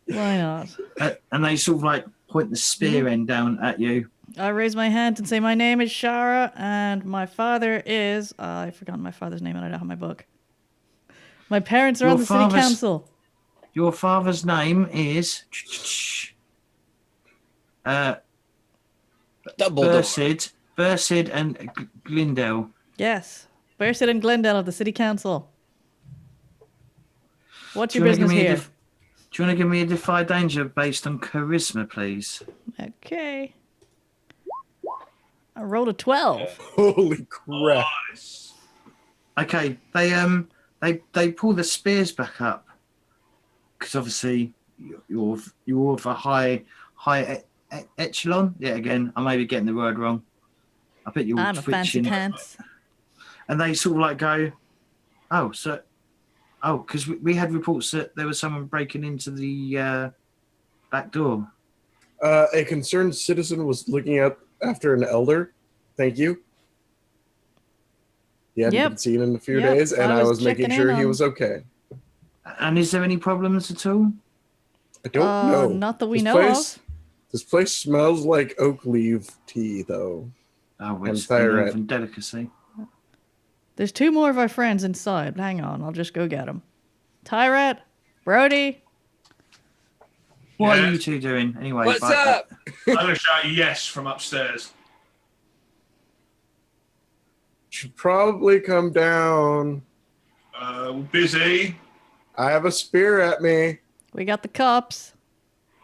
[SPEAKER 4] Why not?
[SPEAKER 1] and they sort of point the spear end down at you.
[SPEAKER 4] I raise my hand and say, my name is Shara, and my father is... I've forgotten my father's name, and I don't have my book. My parents are on the city council.
[SPEAKER 1] Your father's name is Bursid and Glendale.
[SPEAKER 4] Yes. Bursid and Glendale of the city council. What's your
[SPEAKER 1] Do you wanna
[SPEAKER 4] business
[SPEAKER 1] give me
[SPEAKER 4] here?
[SPEAKER 1] Do you want to give me a defy danger based on charisma, please?
[SPEAKER 4] Okay. I rolled a 12.
[SPEAKER 3] Holy crap.
[SPEAKER 5] Nice.
[SPEAKER 1] Okay, they pull the spears back up because obviously you're of a high echelon. Yeah, again, I may be getting the word wrong. I bet you're
[SPEAKER 4] I'm a fancy
[SPEAKER 1] twitching,
[SPEAKER 4] pants.
[SPEAKER 1] and they sort of like go, because we had reports that there was someone breaking into the back door.
[SPEAKER 3] A concerned citizen was looking up after an elder. Thank you. He hadn't
[SPEAKER 4] Yep.
[SPEAKER 3] been seen in a few
[SPEAKER 4] Yep,
[SPEAKER 3] days, and
[SPEAKER 4] I
[SPEAKER 3] I
[SPEAKER 4] was
[SPEAKER 3] was making
[SPEAKER 4] checking
[SPEAKER 3] sure
[SPEAKER 4] in
[SPEAKER 3] he
[SPEAKER 4] on-
[SPEAKER 3] was okay.
[SPEAKER 1] And is there any problems at all?
[SPEAKER 3] I don't know.
[SPEAKER 4] Not that we
[SPEAKER 3] This
[SPEAKER 4] know
[SPEAKER 3] place,
[SPEAKER 4] of.
[SPEAKER 3] This place smells like oak leaf tea, though.
[SPEAKER 1] Oh,
[SPEAKER 3] And
[SPEAKER 1] it's the
[SPEAKER 3] Thyret.
[SPEAKER 1] northern delicacy.
[SPEAKER 4] There's 2 more of our friends inside. Hang on, I'll just go get them. Tyrant, Brody.
[SPEAKER 1] What
[SPEAKER 5] Yeah.
[SPEAKER 1] are you two doing anyway?
[SPEAKER 2] What's up?
[SPEAKER 5] I'm going to shout yes from upstairs.
[SPEAKER 3] Should probably come down.
[SPEAKER 5] Busy.
[SPEAKER 3] I have a spear at me.
[SPEAKER 4] We got the cups.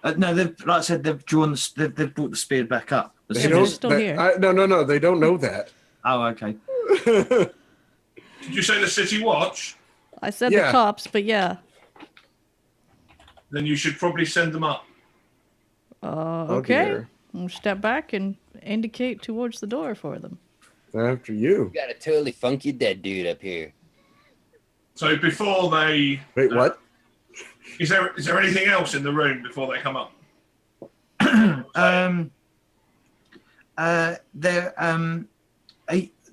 [SPEAKER 1] No, like I said, they've drawn. They've brought the spear back up. As
[SPEAKER 3] They
[SPEAKER 1] soon
[SPEAKER 4] they're
[SPEAKER 1] as-
[SPEAKER 4] still here.
[SPEAKER 3] No, they don't know that.
[SPEAKER 1] Oh, okay.
[SPEAKER 5] Did you say the City Watch?
[SPEAKER 4] I said
[SPEAKER 3] Yeah.
[SPEAKER 4] the cops, but yeah.
[SPEAKER 5] Then you should probably send them up.
[SPEAKER 4] Okay.
[SPEAKER 3] dear.
[SPEAKER 4] We'll step back and indicate towards the door for them.
[SPEAKER 3] After you.
[SPEAKER 2] Got a totally funky dead dude up here.
[SPEAKER 5] So before they...
[SPEAKER 3] Wait, what?
[SPEAKER 5] Is there anything else in the room before they come up?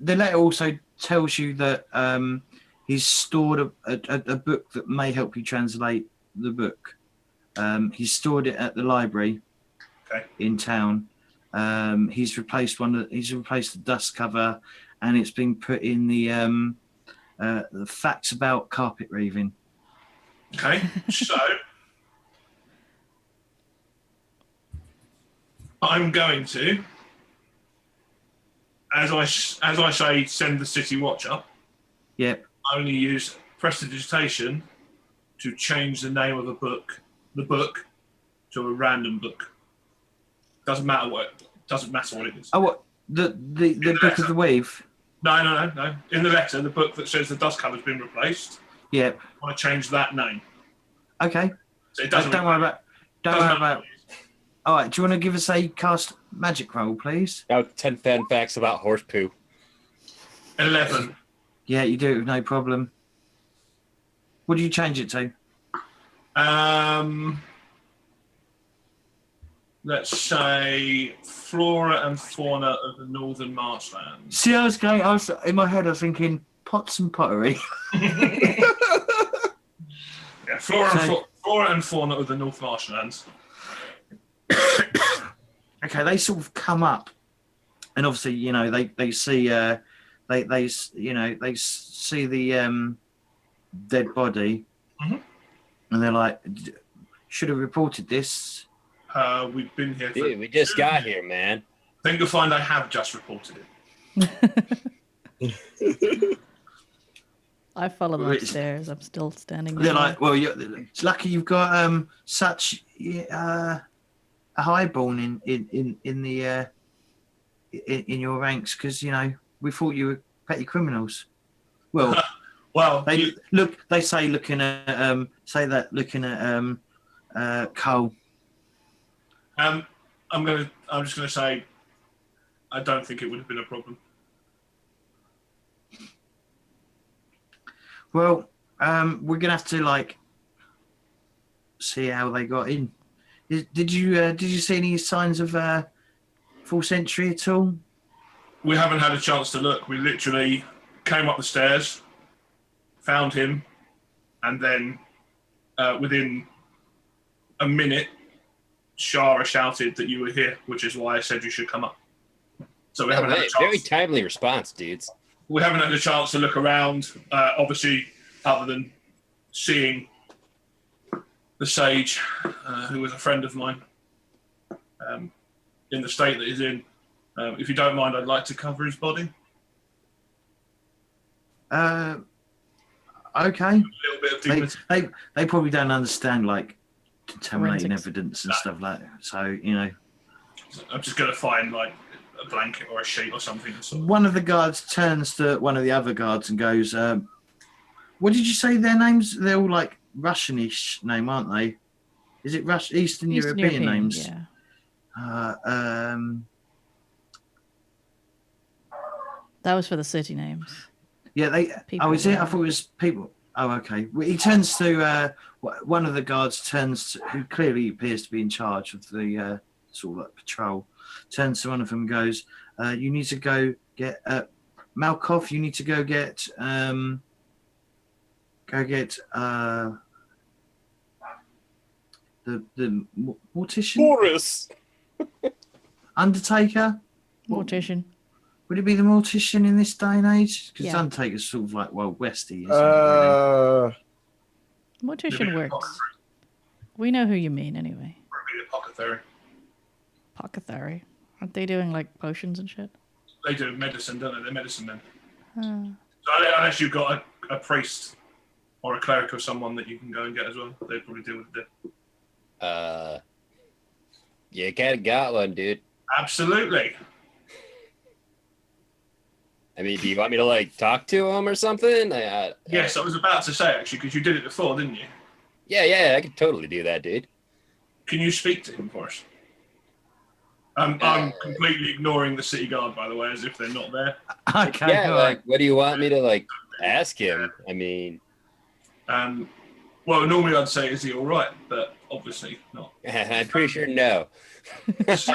[SPEAKER 1] The letter also tells you that he's stored a book that may help you translate the book. He's stored it at the library in town. He's replaced the dust cover, and it's been put in the facts about carpet reaving.
[SPEAKER 5] Okay, so I'm going to, as I say, send the City Watch up.
[SPEAKER 1] Yep.
[SPEAKER 5] I only use prestidigitation to change the name of the book to a random book. Doesn't matter what it is.
[SPEAKER 1] Oh, what the book of the weave?
[SPEAKER 5] No. In the letter, the book that says the dust cover's been replaced.
[SPEAKER 1] Yep.
[SPEAKER 5] I want to change that name.
[SPEAKER 1] Okay.
[SPEAKER 5] So it doesn't.
[SPEAKER 1] Don't worry about. All right. Do you want to give us a cast magic roll, please?
[SPEAKER 2] Now 10 fan facts about horse poo.
[SPEAKER 5] 11.
[SPEAKER 1] Yeah, you do. No problem. What do you change it to?
[SPEAKER 5] Let's say flora and fauna of the northern marshlands.
[SPEAKER 1] See, I was in my head. I was thinking pots and pottery.
[SPEAKER 5] Yeah, flora and fauna of the north marshlands.
[SPEAKER 1] Okay, they sort of come up, and obviously, they see they see the dead body,
[SPEAKER 5] Mhm.
[SPEAKER 1] and they're like, should have reported this.
[SPEAKER 5] We've been here for...
[SPEAKER 2] Dude, we just got here, man.
[SPEAKER 5] Then you'll find I have just reported it.
[SPEAKER 4] I follow them
[SPEAKER 1] Which-
[SPEAKER 4] upstairs. I'm still standing
[SPEAKER 1] They're
[SPEAKER 4] there.
[SPEAKER 1] like, well, it's lucky you've got such a highborn in your ranks, because we thought you were petty criminals. Well,
[SPEAKER 5] Well,
[SPEAKER 1] they say looking at Cole.
[SPEAKER 5] I'm just gonna say I don't think it would have been a problem.
[SPEAKER 1] Well, we're gonna have to see how they got in. Did you see any signs of false entry at all?
[SPEAKER 5] We haven't had a chance to look. We literally came up the stairs, found him, and then within a minute, Shara shouted that you were here, which is why I said you should come up. So we haven't had a
[SPEAKER 2] Very
[SPEAKER 5] chance.
[SPEAKER 2] timely response, dudes.
[SPEAKER 5] We haven't had a chance to look around, obviously, other than seeing the sage, who was a friend of mine, in the state that he's in. If you don't mind, I'd like to cover his body.
[SPEAKER 1] Okay.
[SPEAKER 5] A little bit of dignity.
[SPEAKER 1] They probably don't understand contaminating
[SPEAKER 4] Forensics.
[SPEAKER 1] evidence and stuff like that. So
[SPEAKER 5] I'm just going to find a a blanket or a sheet or something. And sort of,
[SPEAKER 1] One of the guards turns to one of the other guards and goes, "What did you say their names? They're all like Russianish name, aren't they? Is it Eastern European names?"
[SPEAKER 4] Yeah. That was for the city names.
[SPEAKER 1] Yeah, they.
[SPEAKER 4] People,
[SPEAKER 1] Oh, is it? I
[SPEAKER 4] yeah.
[SPEAKER 1] thought it was people. Oh, okay. Well, he turns to one of the guards. Who clearly appears to be in charge of the sort of like patrol. Turns to one of them and goes, "You need to go get Malkov. You need to go get the mortician,
[SPEAKER 2] Boris.
[SPEAKER 1] Undertaker.
[SPEAKER 4] Mortician.
[SPEAKER 1] Would it be the mortician in this day and age? Because
[SPEAKER 4] Yeah.
[SPEAKER 1] Undertaker's sort of like Wild Westy, isn't it? Really?
[SPEAKER 4] Mortician works. We know who you mean anyway.
[SPEAKER 5] probably the apothecary.
[SPEAKER 4] Apothecary. Aren't they doing like potions and shit?
[SPEAKER 5] They do medicine, don't they? They're medicine men.
[SPEAKER 4] Uh,
[SPEAKER 5] So unless you've got a priest or a cleric or someone that you can go and get as well, they'd probably deal with it.
[SPEAKER 2] You kind of got one, dude.
[SPEAKER 5] Absolutely.
[SPEAKER 2] I mean, do you want me to like talk to him or something?
[SPEAKER 5] Yes, I was about to say actually, because you did it before, didn't you?
[SPEAKER 2] Yeah, I could totally do that, dude.
[SPEAKER 5] Can you speak to him for us? I'm completely ignoring the city guard, by the way, as if they're not there.
[SPEAKER 1] Okay,
[SPEAKER 2] Yeah,
[SPEAKER 1] all
[SPEAKER 2] like,
[SPEAKER 1] right.
[SPEAKER 2] what do you want me to like ask him? I mean,
[SPEAKER 5] Well, normally I'd say, is he all right? But obviously not.
[SPEAKER 2] I'm pretty sure no.
[SPEAKER 5] So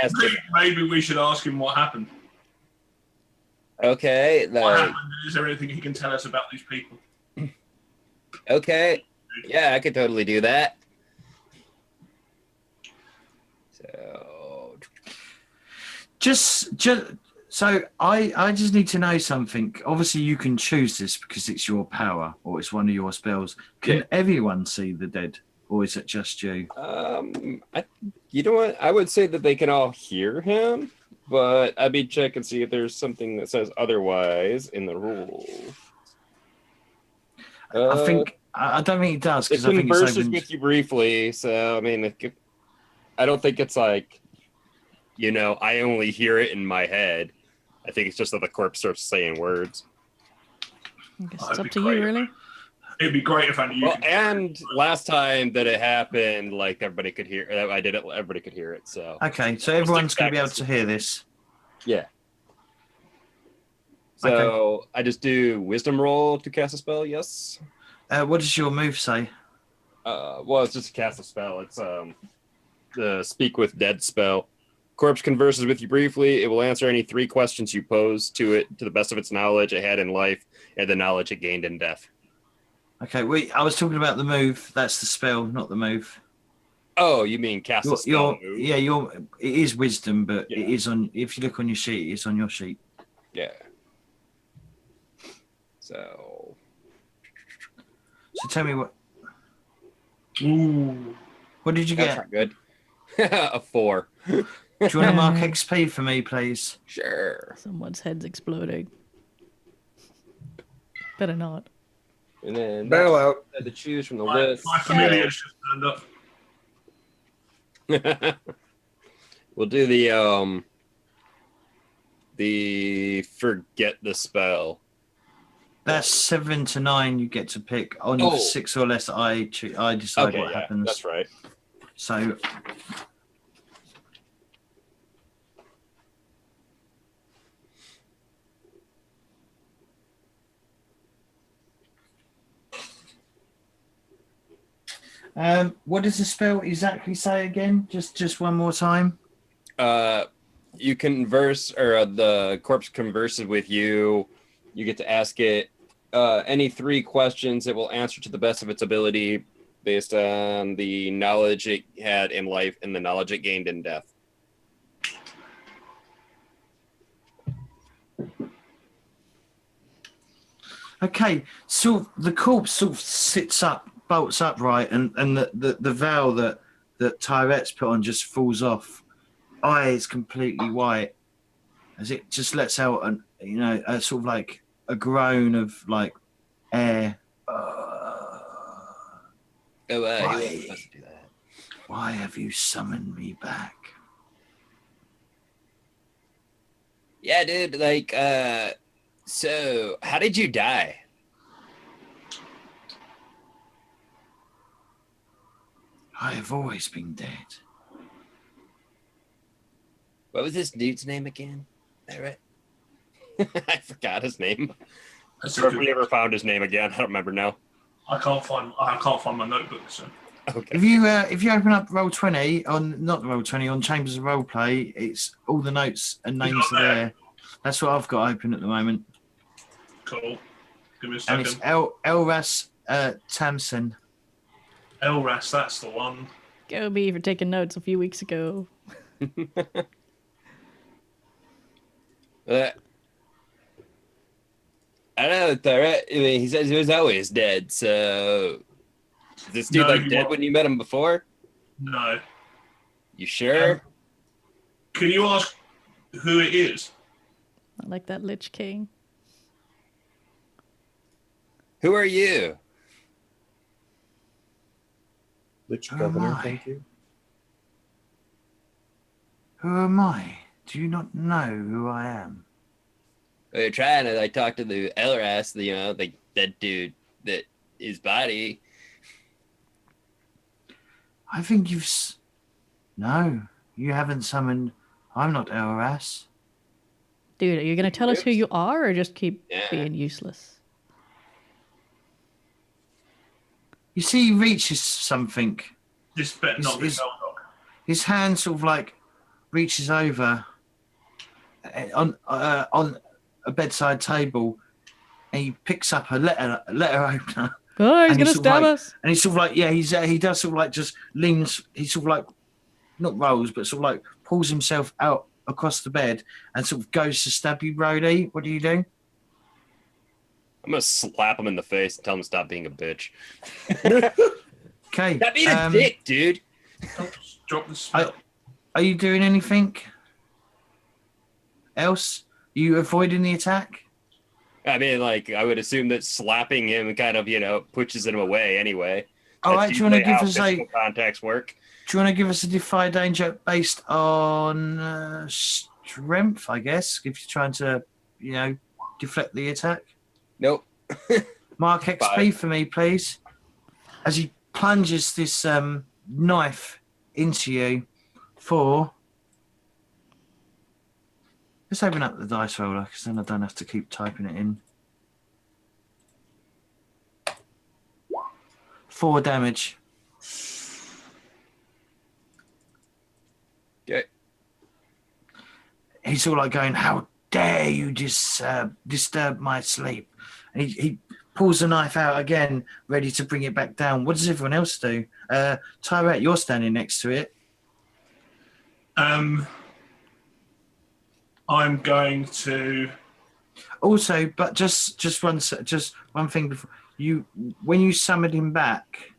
[SPEAKER 2] Ask him.
[SPEAKER 5] maybe we should ask him what happened.
[SPEAKER 2] Okay,
[SPEAKER 5] What
[SPEAKER 2] like,
[SPEAKER 5] happened? Is there anything he can tell us about these people?
[SPEAKER 2] okay, yeah, I could totally do that. So,
[SPEAKER 1] Just so I just need to know something. Obviously, you can choose this because it's your power or it's one of your spells. Can
[SPEAKER 2] Yeah.
[SPEAKER 1] everyone see the dead, or is it just you?
[SPEAKER 2] you know what? I would say that they can all hear him, but I'd be check and see if there's something that says otherwise in the rules.
[SPEAKER 1] I think I don't think it does
[SPEAKER 2] It
[SPEAKER 1] because I think it's
[SPEAKER 2] converses
[SPEAKER 1] open.
[SPEAKER 2] with you briefly, so I mean, I don't think it's like, I only hear it in my head. I think it's just that the corpse starts saying words.
[SPEAKER 4] I guess
[SPEAKER 5] Oh,
[SPEAKER 4] it's
[SPEAKER 5] that'd
[SPEAKER 4] up
[SPEAKER 5] be
[SPEAKER 4] to
[SPEAKER 5] great.
[SPEAKER 4] you, really.
[SPEAKER 5] It'd be great if only you
[SPEAKER 2] Well,
[SPEAKER 5] could.
[SPEAKER 2] and last time that it happened, like everybody could hear. I did it. Everybody could hear it. So
[SPEAKER 1] Okay, so everyone's going to be able
[SPEAKER 2] back
[SPEAKER 1] to hear this.
[SPEAKER 2] yeah. So I just do wisdom roll to cast a spell. Yes.
[SPEAKER 1] What does your move say?
[SPEAKER 2] Well, it's just a cast a spell. It's the speak with dead spell. Corpse converses with you briefly. It will answer any 3 questions you pose to it to the best of its knowledge it had in life and the knowledge it gained in death.
[SPEAKER 1] Okay, I was talking about the move. That's the spell, not the move.
[SPEAKER 2] Oh, you mean cast a spell move?
[SPEAKER 1] Yeah, it is wisdom, but
[SPEAKER 2] Yeah.
[SPEAKER 1] it is on. If you look on your sheet, it's on your sheet.
[SPEAKER 2] Yeah. So
[SPEAKER 1] So tell me what.
[SPEAKER 5] Ooh.
[SPEAKER 1] What did you
[SPEAKER 2] that's
[SPEAKER 1] get?
[SPEAKER 2] not good. A 4.
[SPEAKER 1] Do you want to mark XP for me, please?
[SPEAKER 2] Sure.
[SPEAKER 4] Someone's head's exploding. Better not.
[SPEAKER 2] And then
[SPEAKER 3] Bail out.
[SPEAKER 2] I had to choose from the
[SPEAKER 5] My
[SPEAKER 2] list.
[SPEAKER 5] familiar's just turned up.
[SPEAKER 2] We'll do the forget the spell.
[SPEAKER 1] That's 7 to 9. You get to pick on
[SPEAKER 2] Oh.
[SPEAKER 1] 6 or less. I decide
[SPEAKER 2] Okay,
[SPEAKER 1] what
[SPEAKER 2] yeah,
[SPEAKER 1] happens.
[SPEAKER 2] that's right.
[SPEAKER 1] So what does the spell exactly say again? Just one more time.
[SPEAKER 2] You converse, or the corpse converses with you. You get to ask it any 3 questions. It will answer to the best of its ability based on the knowledge it had in life and the knowledge it gained in death.
[SPEAKER 1] Okay, so the corpse sort of sits up, bolts upright, and the veil that Tyrette's put on just falls off. Eye is completely white, as it just lets out a sort of like a groan of like air.
[SPEAKER 2] He
[SPEAKER 1] Why?
[SPEAKER 2] wasn't supposed to do that.
[SPEAKER 1] Why have you summoned me back?
[SPEAKER 2] Yeah, dude. Like, so how did you die?
[SPEAKER 1] I have always been dead.
[SPEAKER 2] What was this dude's name again? Is that right? I forgot his name.
[SPEAKER 5] That's
[SPEAKER 2] Or if we ever found his name again, I don't remember now.
[SPEAKER 5] I can't find my notebook. So
[SPEAKER 2] Okay.
[SPEAKER 1] If you open up Roll20 on not Roll20 on Chambers of Roleplay, it's all the notes and names
[SPEAKER 5] got
[SPEAKER 1] are
[SPEAKER 5] that?
[SPEAKER 1] there. That's what I've got open at the moment,
[SPEAKER 5] cool. Give me a
[SPEAKER 1] and
[SPEAKER 5] second.
[SPEAKER 1] it's Elras Tamson.
[SPEAKER 5] Elras, that's the one.
[SPEAKER 4] Go me for taking notes a few weeks ago.
[SPEAKER 2] I don't know, Threat. I mean, he says he was always dead. So, is this dude
[SPEAKER 5] No,
[SPEAKER 2] like
[SPEAKER 5] he
[SPEAKER 2] dead
[SPEAKER 5] wa-
[SPEAKER 2] when you met him before?
[SPEAKER 5] No.
[SPEAKER 2] You sure?
[SPEAKER 5] Can you ask who it is?
[SPEAKER 4] I like that Lich King.
[SPEAKER 2] Who are you?
[SPEAKER 3] Lich
[SPEAKER 1] Oh
[SPEAKER 3] Governor,
[SPEAKER 1] my.
[SPEAKER 3] thank you.
[SPEAKER 1] Who am I? Do you not know who I am?
[SPEAKER 2] We're trying to like talk to the Elras, the dead dude that his body.
[SPEAKER 1] I think No, you haven't summoned. I'm not Elras.
[SPEAKER 4] Dude, are you going to tell us who you are or just keep
[SPEAKER 2] Yeah.
[SPEAKER 4] being useless?
[SPEAKER 1] You see, he reaches something.
[SPEAKER 5] This better not be
[SPEAKER 1] Is-
[SPEAKER 5] Veldoc.
[SPEAKER 1] His hand sort of like reaches over on a bedside table, and he picks up a letter opener,
[SPEAKER 4] Oh, he's
[SPEAKER 1] And
[SPEAKER 4] going to
[SPEAKER 1] he's sort of
[SPEAKER 4] stab
[SPEAKER 1] like-
[SPEAKER 4] us.
[SPEAKER 1] and he's sort of like he does sort of like just leans. He sort of like not rolls, but sort of like pulls himself out across the bed and sort of goes to stab you, Brody. What do you do?
[SPEAKER 2] I'm gonna slap him in the face and tell him to stop being a bitch.
[SPEAKER 1] Okay.
[SPEAKER 2] Stop being a dick, dude.
[SPEAKER 5] Drop the spell.
[SPEAKER 1] Are you doing anything else? You avoiding the attack?
[SPEAKER 2] I mean, like, I would assume that slapping him kind of, pushes him away anyway.
[SPEAKER 1] All right. Do you want to
[SPEAKER 2] usually
[SPEAKER 1] give
[SPEAKER 2] how
[SPEAKER 1] us a?
[SPEAKER 2] physical contacts work?
[SPEAKER 1] Do you want to give us a defy danger based on strength? I guess if you're trying to, deflect the attack.
[SPEAKER 2] Nope.
[SPEAKER 1] Mark XP for me, please. As he plunges this knife into you for. Let's open up the dice roller because then I don't have to keep typing it in. 4 damage.
[SPEAKER 2] Okay.
[SPEAKER 1] He's all like going, "How dare you disturb my sleep?" And he pulls the knife out again, ready to bring it back down. What does everyone else do? Tyrette, you're standing next to it.
[SPEAKER 5] I'm going to.
[SPEAKER 1] Also, but just one thing before when you summoned him back.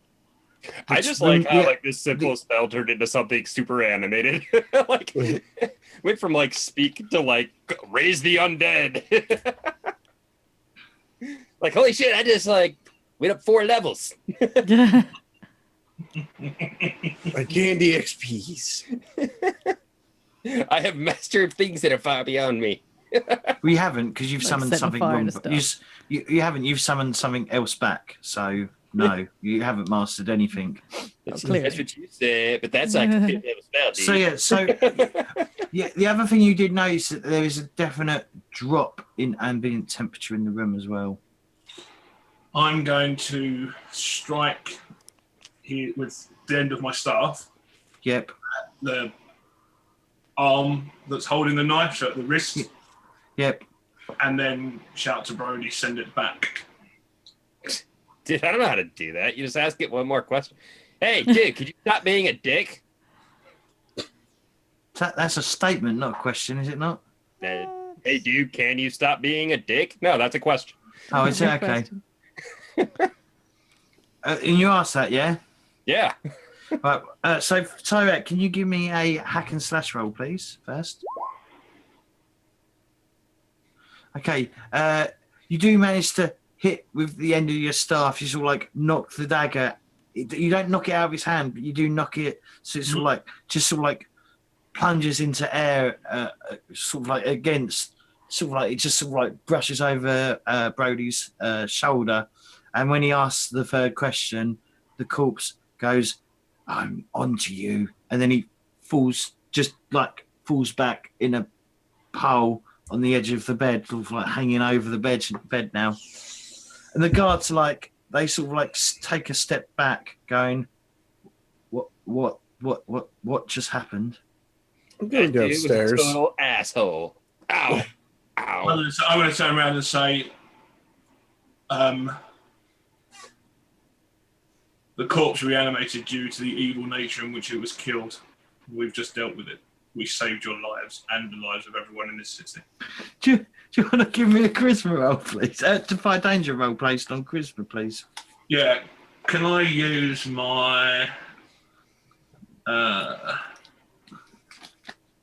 [SPEAKER 2] I just like how this simple spell turned into something super animated. Like went from like speak to like raise the undead. Like holy shit! I just like went up 4 levels.
[SPEAKER 3] My candy XPs.
[SPEAKER 2] I have mastered things that are far beyond me.
[SPEAKER 1] We haven't because you've
[SPEAKER 4] Like
[SPEAKER 1] summoned
[SPEAKER 4] setting
[SPEAKER 1] something
[SPEAKER 4] fire
[SPEAKER 1] wrong.
[SPEAKER 4] to
[SPEAKER 1] But you haven't. You've summoned something else back. So no, you haven't mastered anything.
[SPEAKER 2] That's
[SPEAKER 4] clearly.
[SPEAKER 2] what you said, but that's like a spell, dude.
[SPEAKER 1] So yeah. The other thing you did notice that there is a definite drop in ambient temperature in the room as well.
[SPEAKER 5] I'm going to strike here with the end of my staff,
[SPEAKER 1] Yep.
[SPEAKER 5] the arm that's holding the knife, so at the wrist,
[SPEAKER 1] Yep.
[SPEAKER 5] and then shout to Brody, send it back.
[SPEAKER 2] Dude, I don't know how to do that. You just ask it one more question. Hey, dude, could you stop being a dick?
[SPEAKER 1] That's a statement, not a question, is it not?
[SPEAKER 2] Hey, dude, can you stop being a dick? No, that's a question.
[SPEAKER 1] Oh, is it
[SPEAKER 4] Good
[SPEAKER 1] okay?
[SPEAKER 4] question.
[SPEAKER 1] And you asked that, yeah?
[SPEAKER 2] Yeah.
[SPEAKER 1] Right. So, Tyrek, can you give me a hack and slash roll, please, first? Okay. You do manage to hit with the end of your staff. You sort of like knock the dagger. You don't knock it out of his hand, but you do knock it. So it's sort of like plunges into air, sort of like against sort of like it just sort of like brushes over Brody's shoulder, and when he asks the third question, the corpse goes, "I'm onto you," and then he falls back in a pole on the edge of the bed, sort of like hanging over the bed now. And the guards are like, they sort of like take a step back, going, what just happened?
[SPEAKER 3] I'm going to go
[SPEAKER 2] Dude was a
[SPEAKER 3] upstairs.
[SPEAKER 2] total asshole. Ow.
[SPEAKER 5] I'm
[SPEAKER 2] Ow.
[SPEAKER 5] going to turn around and say, the corpse reanimated due to the evil nature in which it was killed. We've just dealt with it. We saved your lives and the lives of everyone in this city.
[SPEAKER 1] Do you want to give me a charisma roll, please? Defy danger roll placed on charisma, please.
[SPEAKER 5] Yeah. Can I use my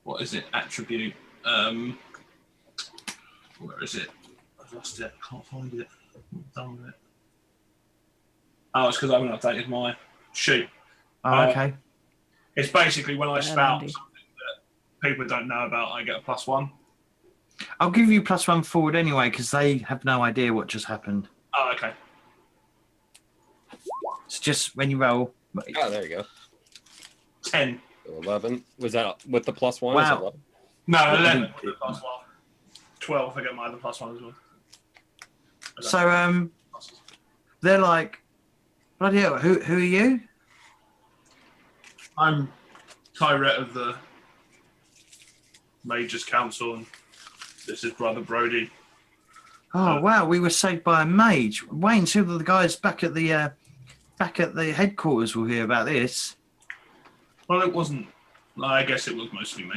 [SPEAKER 5] what is it? Attribute. Where is it? I've lost it. I can't find it. I'm done with it. Oh, it's because I haven't updated my sheet.
[SPEAKER 1] Oh, okay.
[SPEAKER 5] It's basically when I spout
[SPEAKER 4] Andy.
[SPEAKER 5] something that people don't know about, I get a +1.
[SPEAKER 1] I'll give you +1 forward anyway, because they have no idea what just happened.
[SPEAKER 5] Oh, okay.
[SPEAKER 1] It's just when you roll.
[SPEAKER 2] Oh, there you go.
[SPEAKER 5] 10.
[SPEAKER 2] 11. Was that with the +1?
[SPEAKER 1] Wow.
[SPEAKER 2] Was it 11?
[SPEAKER 5] No, 11 with the +1. 12, I get my other +1 as well.
[SPEAKER 1] So they're like, bloody hell, who are you?
[SPEAKER 5] I'm Tyrette of the Majors Council, and this is Brother Brody.
[SPEAKER 1] Oh wow, we were saved by a mage. Wayne, two of the guys back at the headquarters will hear about this.
[SPEAKER 5] Well, it wasn't. I guess it was mostly me.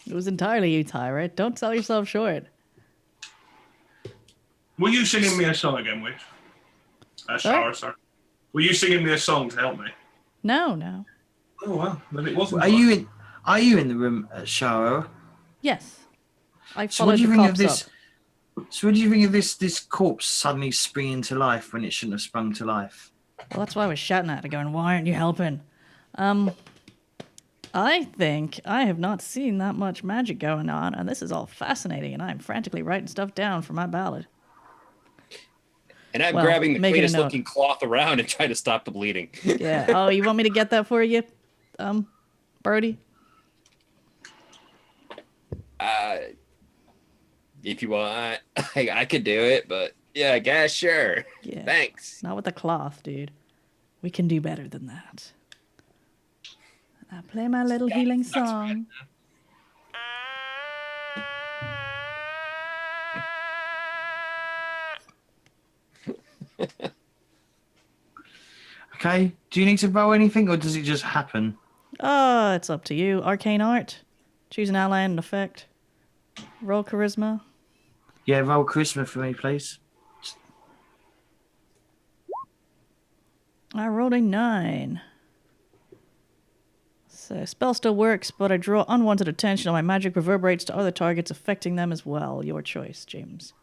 [SPEAKER 4] It was entirely you, Tyra. Don't sell yourself short.
[SPEAKER 5] Were you singing me a song again, Wish? Shara, sorry. Were you singing me a song to help me?
[SPEAKER 4] No.
[SPEAKER 5] Oh well, then it wasn't.
[SPEAKER 1] Are you in the room, Shara?
[SPEAKER 4] Yes. I
[SPEAKER 1] So what
[SPEAKER 4] followed
[SPEAKER 1] do you
[SPEAKER 4] the
[SPEAKER 1] think of
[SPEAKER 4] cops
[SPEAKER 1] this?
[SPEAKER 4] up.
[SPEAKER 1] So what do you think of this corpse suddenly springing to life when it shouldn't have sprung to life?
[SPEAKER 4] Well, that's why I was shouting at her, going, "Why aren't you helping?" I think I have not seen that much magic going on, and this is all fascinating, and I'm frantically writing stuff down for my ballad.
[SPEAKER 2] And I'm
[SPEAKER 4] Well,
[SPEAKER 2] grabbing the
[SPEAKER 4] making a
[SPEAKER 2] cleanest
[SPEAKER 4] note.
[SPEAKER 2] looking cloth around and trying to stop the bleeding.
[SPEAKER 4] Yeah. Oh, you want me to get that for you, Brody?
[SPEAKER 2] If you want, I could do it, but yeah, I guess, sure.
[SPEAKER 4] Yeah.
[SPEAKER 2] Thanks.
[SPEAKER 4] Not with the cloth, dude. We can do better than that. I play my little healing song.
[SPEAKER 1] Okay. Do you need to roll anything, or does it just happen?
[SPEAKER 4] Oh, it's up to you. Arcane art. Choose an ally and an effect. Roll charisma.
[SPEAKER 1] Yeah, roll charisma for me, please.
[SPEAKER 4] I rolled a 9. So, spell still works, but I draw unwanted attention and my magic reverberates to other targets, affecting them as well. Your choice, James.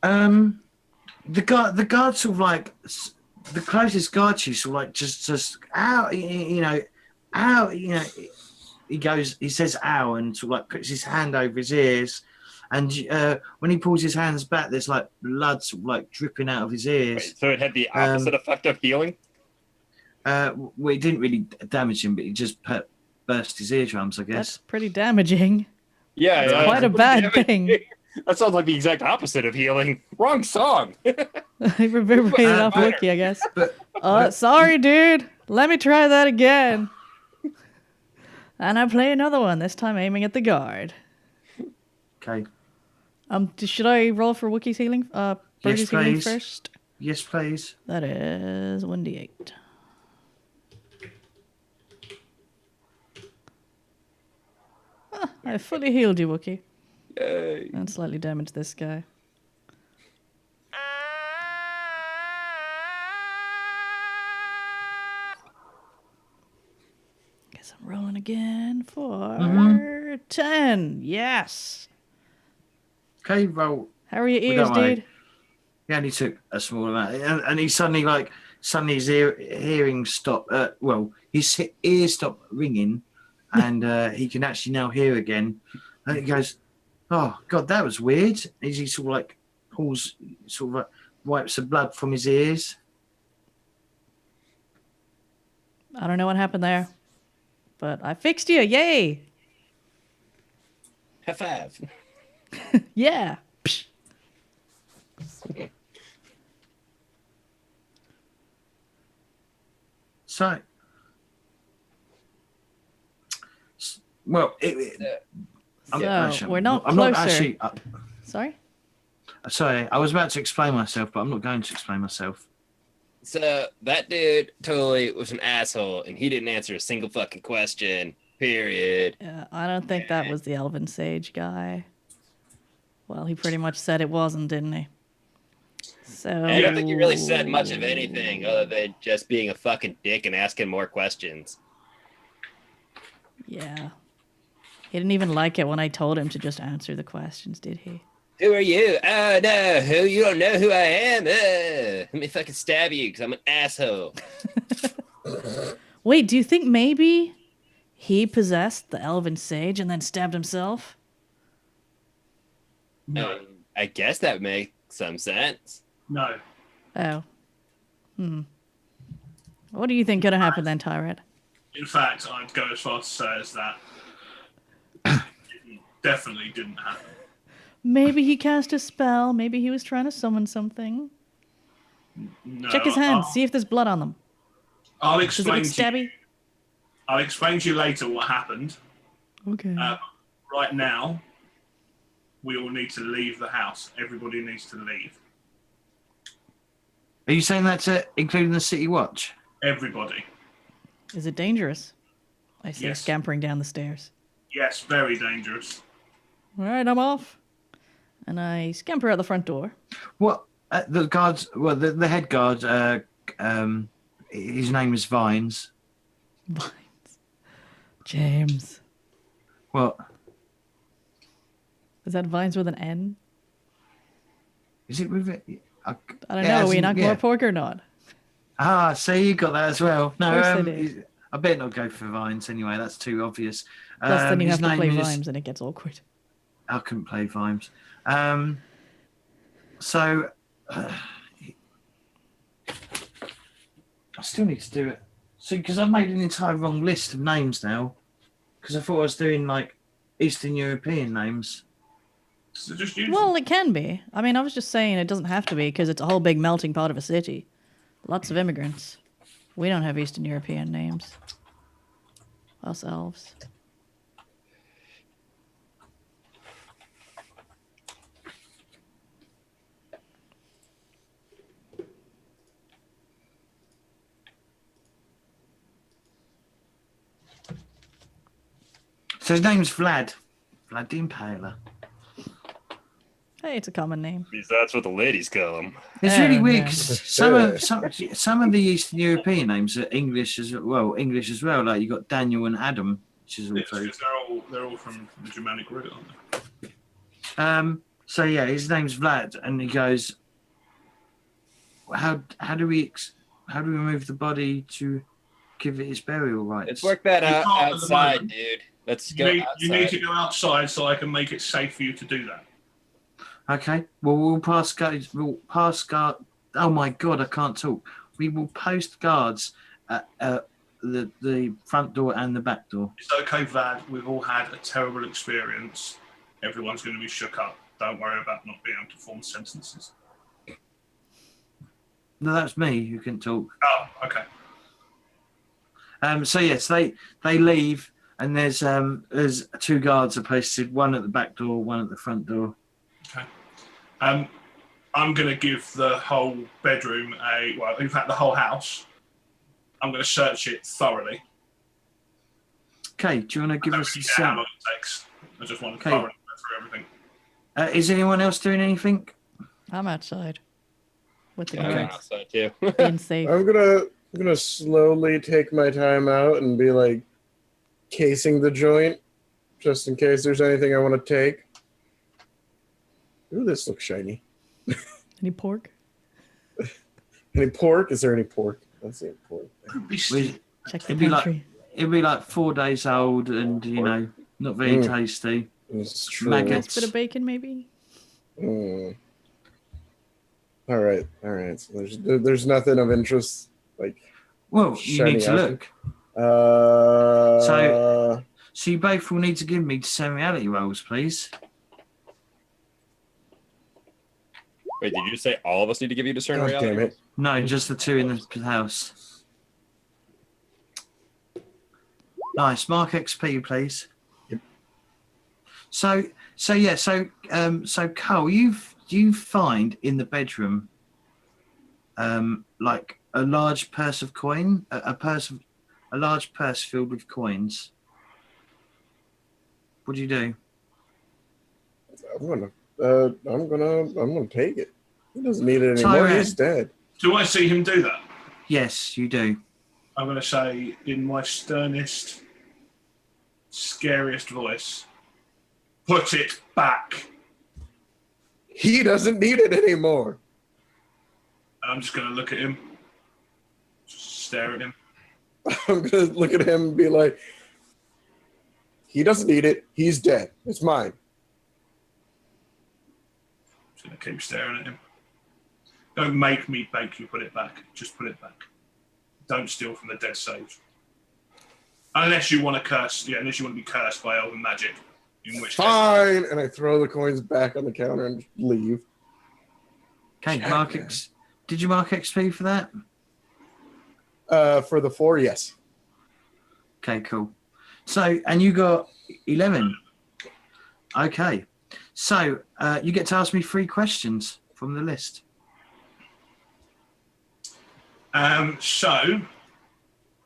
[SPEAKER 1] The guard sort of like the closest guard to you sort of like just ow, ow, he says ow and sort of like puts his hand over his ears, and when he pulls his hands back, there's like blood sort of like dripping out of his ears.
[SPEAKER 2] Wait, so it had the opposite effect of healing?
[SPEAKER 1] Well, it didn't really damage him, but it just burst his eardrums, I
[SPEAKER 4] That's
[SPEAKER 1] guess.
[SPEAKER 4] pretty damaging.
[SPEAKER 2] Yeah,
[SPEAKER 4] It's
[SPEAKER 2] yeah,
[SPEAKER 4] quite a bad thing.
[SPEAKER 2] That sounds like the exact opposite of healing. Wrong song.
[SPEAKER 4] I reverberated off
[SPEAKER 1] but-
[SPEAKER 4] Wiki, I guess.
[SPEAKER 1] But
[SPEAKER 4] Sorry, dude. Let me try that again. And I play another one, this time aiming at the guard.
[SPEAKER 1] okay,
[SPEAKER 4] Should I roll for Wookiee's healing? Brody's healing
[SPEAKER 1] please.
[SPEAKER 4] first?
[SPEAKER 1] yes, please.
[SPEAKER 4] That is 1d8. I fully healed you, Wookiee.
[SPEAKER 2] Yay.
[SPEAKER 4] And slightly damaged this guy. Guess I'm rolling again for 10. Yes.
[SPEAKER 1] Okay, roll.
[SPEAKER 4] How are your
[SPEAKER 1] Well,
[SPEAKER 4] ears,
[SPEAKER 1] don't worry.
[SPEAKER 4] dude?
[SPEAKER 1] He only took a small amount, and he suddenly his hearing stopped. His ears stopped ringing, and he can actually now hear again. And he goes, "Oh God, that was weird." As he sort of like pulls, sort of like wipes the blood from his ears.
[SPEAKER 4] I don't know what happened there, but I fixed you. Yay!
[SPEAKER 2] High five.
[SPEAKER 4] Yeah.
[SPEAKER 1] So, well,
[SPEAKER 4] So we're not
[SPEAKER 1] I'm
[SPEAKER 4] closer.
[SPEAKER 1] not actually.
[SPEAKER 4] Sorry.
[SPEAKER 1] Sorry, I was about to explain myself, but I'm not going to explain myself.
[SPEAKER 2] So that dude totally was an asshole, and he didn't answer a single fucking question. Period.
[SPEAKER 4] Yeah, I don't think that was the Elven Sage guy. Well, he pretty much said it wasn't, didn't he? So
[SPEAKER 2] I don't think he really said much of anything other than just being a fucking dick and asking more questions.
[SPEAKER 4] yeah. He didn't even like it when I told him to just answer the questions, did he?
[SPEAKER 2] Who are you? Oh, no. Who? You don't know who I am? Let me fucking stab you because I'm an asshole.
[SPEAKER 4] Wait, do you think maybe he possessed the Elven Sage and then stabbed himself?
[SPEAKER 5] No,
[SPEAKER 2] I guess that makes some sense.
[SPEAKER 5] no.
[SPEAKER 4] Oh. What do you think could have happened then, Tyrant?
[SPEAKER 5] In fact, I'd go as far to say as that definitely didn't happen.
[SPEAKER 4] Maybe he cast a spell. Maybe he was trying to summon something.
[SPEAKER 5] No,
[SPEAKER 4] Check his hands. See if there's blood on them.
[SPEAKER 5] I'll
[SPEAKER 4] Does it
[SPEAKER 5] explain
[SPEAKER 4] look
[SPEAKER 5] to you.
[SPEAKER 4] stabby?
[SPEAKER 5] I'll explain to you later what happened.
[SPEAKER 4] Okay.
[SPEAKER 5] Right now, we all need to leave the house. Everybody needs to leave.
[SPEAKER 1] Are you saying that's including the City Watch?
[SPEAKER 5] Everybody.
[SPEAKER 4] Is it dangerous? I say,
[SPEAKER 5] Yes.
[SPEAKER 4] scampering down the stairs.
[SPEAKER 5] Yes, very dangerous.
[SPEAKER 4] All right, I'm off. And I scamper out the front door.
[SPEAKER 1] What the guards? Well, the head guard. His name is Vines.
[SPEAKER 4] Vines. James.
[SPEAKER 1] What
[SPEAKER 4] Is that Vines with an N?
[SPEAKER 1] is it with it?
[SPEAKER 4] I don't know. Are we not more pork or not?
[SPEAKER 1] Ah, see, you got that as well. No,
[SPEAKER 4] Of course I did.
[SPEAKER 1] I better not go for Vines anyway. That's too obvious.
[SPEAKER 4] Plus, then you
[SPEAKER 1] his
[SPEAKER 4] have to play
[SPEAKER 1] name is-
[SPEAKER 4] Vimes and it gets awkward.
[SPEAKER 1] I couldn't play Vimes. So I still need to do it. So because I've made an entire wrong list of names now, because I thought I was doing like Eastern European names.
[SPEAKER 5] So just use
[SPEAKER 4] Well, it can be. I mean, I was just saying it doesn't have to be because it's a whole big melting pot of a city. Lots of immigrants. We don't have Eastern European names. Us elves.
[SPEAKER 1] So his name's Vlad. Vlad the Impaler.
[SPEAKER 4] Hey, it's a common name.
[SPEAKER 2] Because that's what the ladies call him.
[SPEAKER 1] It's really
[SPEAKER 4] Oh,
[SPEAKER 1] weird
[SPEAKER 4] no.
[SPEAKER 1] because some of the Eastern European names are English as well. English as well. Like you got Daniel and Adam, which is
[SPEAKER 5] It's
[SPEAKER 1] also.
[SPEAKER 5] because they're all from the Germanic root, aren't they?
[SPEAKER 1] So yeah, his name's Vlad, and he goes, "How do we remove the body to give it its burial rites?"
[SPEAKER 2] Let's work that
[SPEAKER 5] You
[SPEAKER 2] out
[SPEAKER 5] can't at the
[SPEAKER 2] outside,
[SPEAKER 5] moment.
[SPEAKER 2] dude. Let's go
[SPEAKER 5] You
[SPEAKER 2] outside.
[SPEAKER 5] need to go outside so I can make it safe for you to do that.
[SPEAKER 1] Okay. Well, we'll pass guards. Oh my god, I can't talk. We will post guards at the front door and the back door.
[SPEAKER 5] It's okay, Vlad. We've all had a terrible experience. Everyone's going to be shook up. Don't worry about not being able to form sentences.
[SPEAKER 1] No, that's me who can talk.
[SPEAKER 5] Oh, okay.
[SPEAKER 1] So yes, they leave, and there's two guards are posted, one at the back door, one at the front door.
[SPEAKER 5] Okay. I'm going to give the whole bedroom in fact, the whole house. I'm going to search it thoroughly.
[SPEAKER 1] Okay, do you want to give
[SPEAKER 5] I
[SPEAKER 1] us
[SPEAKER 5] don't
[SPEAKER 1] a
[SPEAKER 5] really care how
[SPEAKER 1] sound?
[SPEAKER 5] long it takes. I just want to
[SPEAKER 1] Okay.
[SPEAKER 5] thoroughly go through everything.
[SPEAKER 1] Is anyone else doing anything?
[SPEAKER 4] I'm outside. With the
[SPEAKER 2] Yeah, I'm
[SPEAKER 4] guards.
[SPEAKER 2] outside too.
[SPEAKER 4] Being safe.
[SPEAKER 3] I'm gonna slowly take my time out and be like casing the joint, just in case there's anything I want to take. Ooh, this looks shiny.
[SPEAKER 4] Any pork?
[SPEAKER 3] Any pork? Is there any pork? Let's see pork.
[SPEAKER 5] Could be
[SPEAKER 1] We-
[SPEAKER 4] Check the
[SPEAKER 1] It'd be like-
[SPEAKER 4] pantry.
[SPEAKER 1] it'll be like 4 days old, and not very tasty.
[SPEAKER 3] It's true.
[SPEAKER 1] Maggots.
[SPEAKER 4] Bit of bacon, maybe.
[SPEAKER 3] Mm. All right. So there's nothing of interest, like.
[SPEAKER 1] Well, you need to
[SPEAKER 3] shiny
[SPEAKER 1] look.
[SPEAKER 3] So
[SPEAKER 1] So you both will need to give me some reality rolls, please.
[SPEAKER 2] Wait, did you say all of us need to give you discern
[SPEAKER 3] God
[SPEAKER 2] reality?
[SPEAKER 3] damn it.
[SPEAKER 1] No, just the 2 in the house. Nice. Mark XP, please.
[SPEAKER 3] Yep.
[SPEAKER 1] So Carl, you find in the bedroom, like a large purse of coin, a large purse filled with coins. What do you do?
[SPEAKER 3] I'm gonna take it. He doesn't need it anymore.
[SPEAKER 1] Tyrant.
[SPEAKER 3] He's dead.
[SPEAKER 5] Do I see him do that?
[SPEAKER 1] Yes, you do.
[SPEAKER 5] I'm going to say in my sternest, scariest voice, put it back.
[SPEAKER 3] He doesn't need it anymore.
[SPEAKER 5] And I'm just going to look at him, just stare at him.
[SPEAKER 3] I'm gonna look at him and be like, he doesn't need it. He's dead. It's mine.
[SPEAKER 5] Just going to keep staring at him. Don't make me beg you put it back. Just put it back. Don't steal from the dead sage. Unless you want to curse, unless you want to be cursed by elven magic. In which case,
[SPEAKER 3] Fine. And I throw the coins back on the counter and leave.
[SPEAKER 1] Okay,
[SPEAKER 3] Check,
[SPEAKER 1] mark
[SPEAKER 3] man.
[SPEAKER 1] X. Did you mark XP for that?
[SPEAKER 3] For the 4, yes.
[SPEAKER 1] Okay, cool. So, and you got 11. Okay. So, you get to ask me 3 questions from the list.
[SPEAKER 5] So,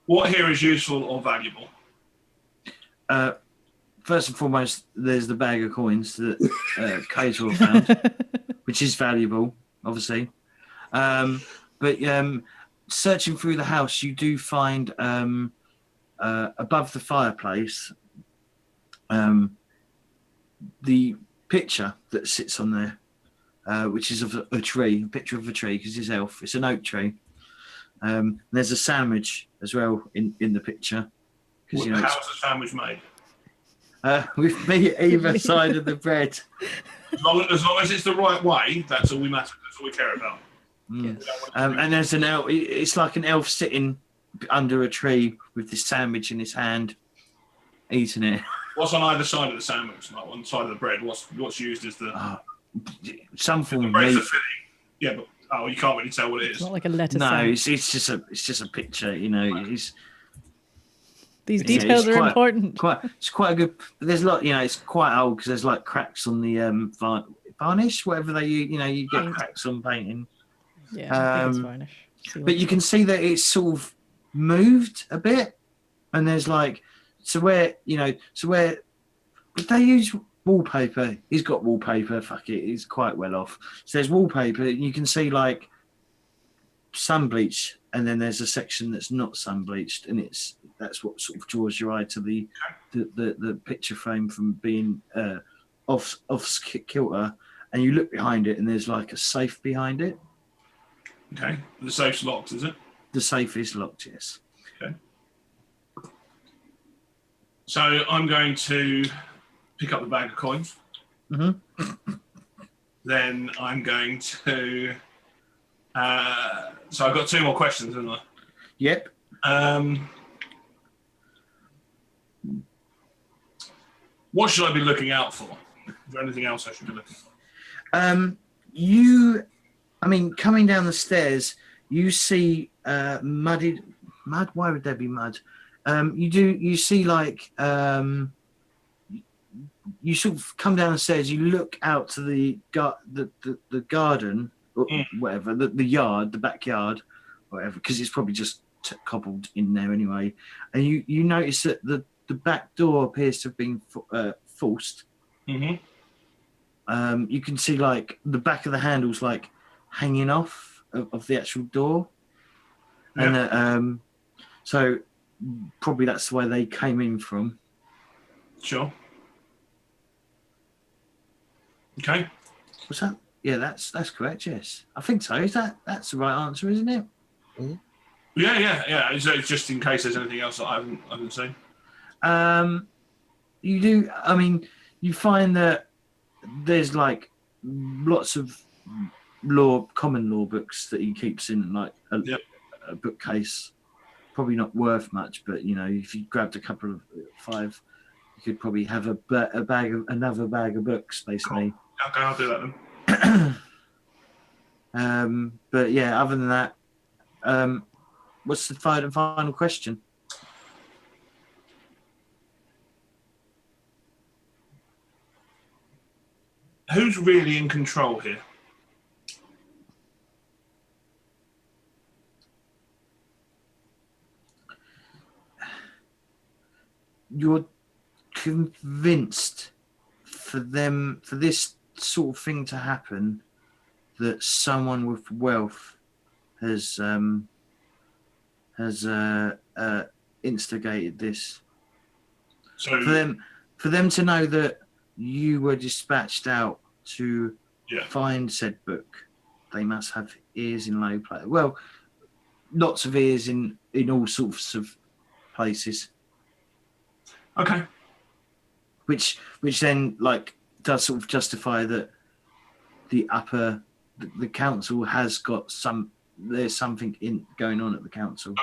[SPEAKER 5] what here is useful or valuable?
[SPEAKER 1] First and foremost, there's the bag of coins that Kaitor found, which is valuable, obviously. But searching through the house, you do find above the fireplace the picture that sits on there, which is of a tree, a picture of a tree, because it's elf. It's an oak tree. There's a sandwich as well in the picture.
[SPEAKER 5] How's the sandwich made?
[SPEAKER 1] With meat either side of the bread.
[SPEAKER 5] As long as it's the right way, that's all we matter. That's all we care about.
[SPEAKER 1] Mm. And there's an elf. It's like an elf sitting under a tree with this sandwich in his hand, eating it.
[SPEAKER 5] What's on either side of the sandwich? Like on the side of the bread, what's used as the
[SPEAKER 1] some form of
[SPEAKER 5] bread's
[SPEAKER 1] meat.
[SPEAKER 5] the filling? Yeah, but you can't really tell what it
[SPEAKER 4] It's
[SPEAKER 5] is.
[SPEAKER 4] not like a lettuce.
[SPEAKER 1] No,
[SPEAKER 4] sandwich.
[SPEAKER 1] it's just a picture.
[SPEAKER 4] These
[SPEAKER 1] Yeah,
[SPEAKER 4] details
[SPEAKER 1] it's
[SPEAKER 4] are
[SPEAKER 1] quite-
[SPEAKER 4] important.
[SPEAKER 1] It's quite a good. There's a lot. It's quite old because there's like cracks on the varnish, whatever they use. You get
[SPEAKER 4] Paint.
[SPEAKER 1] cracks on painting.
[SPEAKER 4] Yeah, I think it's
[SPEAKER 1] Um,
[SPEAKER 4] varnish. See
[SPEAKER 1] But
[SPEAKER 4] what-
[SPEAKER 1] you can see that it's sort of moved a bit, and there's like where but they use wallpaper. He's got wallpaper. Fuck it, he's quite well off. So there's wallpaper, and you can see like sun bleach, and then there's a section that's not sun bleached, and that's what sort of draws your eye to the picture frame from being off kilter, and you look behind it, and there's like a safe behind it.
[SPEAKER 5] Okay, the safe's locked, is it?
[SPEAKER 1] The safe is locked, yes.
[SPEAKER 5] Okay. So I'm going to pick up the bag of coins.
[SPEAKER 1] Mm-hmm.
[SPEAKER 5] Then I'm going to. So I've got 2 more questions, haven't I?
[SPEAKER 1] Yep.
[SPEAKER 5] What should I be looking out for? Is there anything else I should be looking for?
[SPEAKER 1] Coming down the stairs, you see mud. Why would there be mud? You see like you sort of come down the stairs. You look out to the garden or whatever, the yard, the backyard, whatever, because it's probably just cobbled in there anyway. And you notice that the back door appears to have been forced.
[SPEAKER 5] Mm-hmm.
[SPEAKER 1] You can see like the back of the handles like hanging off of the actual door, and so probably that's where they came in from.
[SPEAKER 5] Sure. Okay.
[SPEAKER 1] What's that? Yeah, that's correct. Yes, I think so. That's the right answer, isn't it?
[SPEAKER 3] Mm-hmm.
[SPEAKER 5] Yeah. So just in case there's anything else that I haven't seen.
[SPEAKER 1] You do. I mean, you find that there's like lots of common law books that he keeps in like a bookcase. Probably not worth much, but if you grabbed a couple of 5, you could probably have another bag of books, basically.
[SPEAKER 5] Cool. Okay, I'll do that
[SPEAKER 1] then. But yeah, other than that, what's the final question?
[SPEAKER 5] Who's really in control here?
[SPEAKER 1] You're convinced for this sort of thing to happen that someone with wealth has instigated this.
[SPEAKER 5] So
[SPEAKER 1] for them to know that you were dispatched out to find said book, they must have ears in low place. Well, lots of ears in all sorts of places.
[SPEAKER 5] Okay.
[SPEAKER 1] Which then does sort of justify that the council has got there's something going on at the council.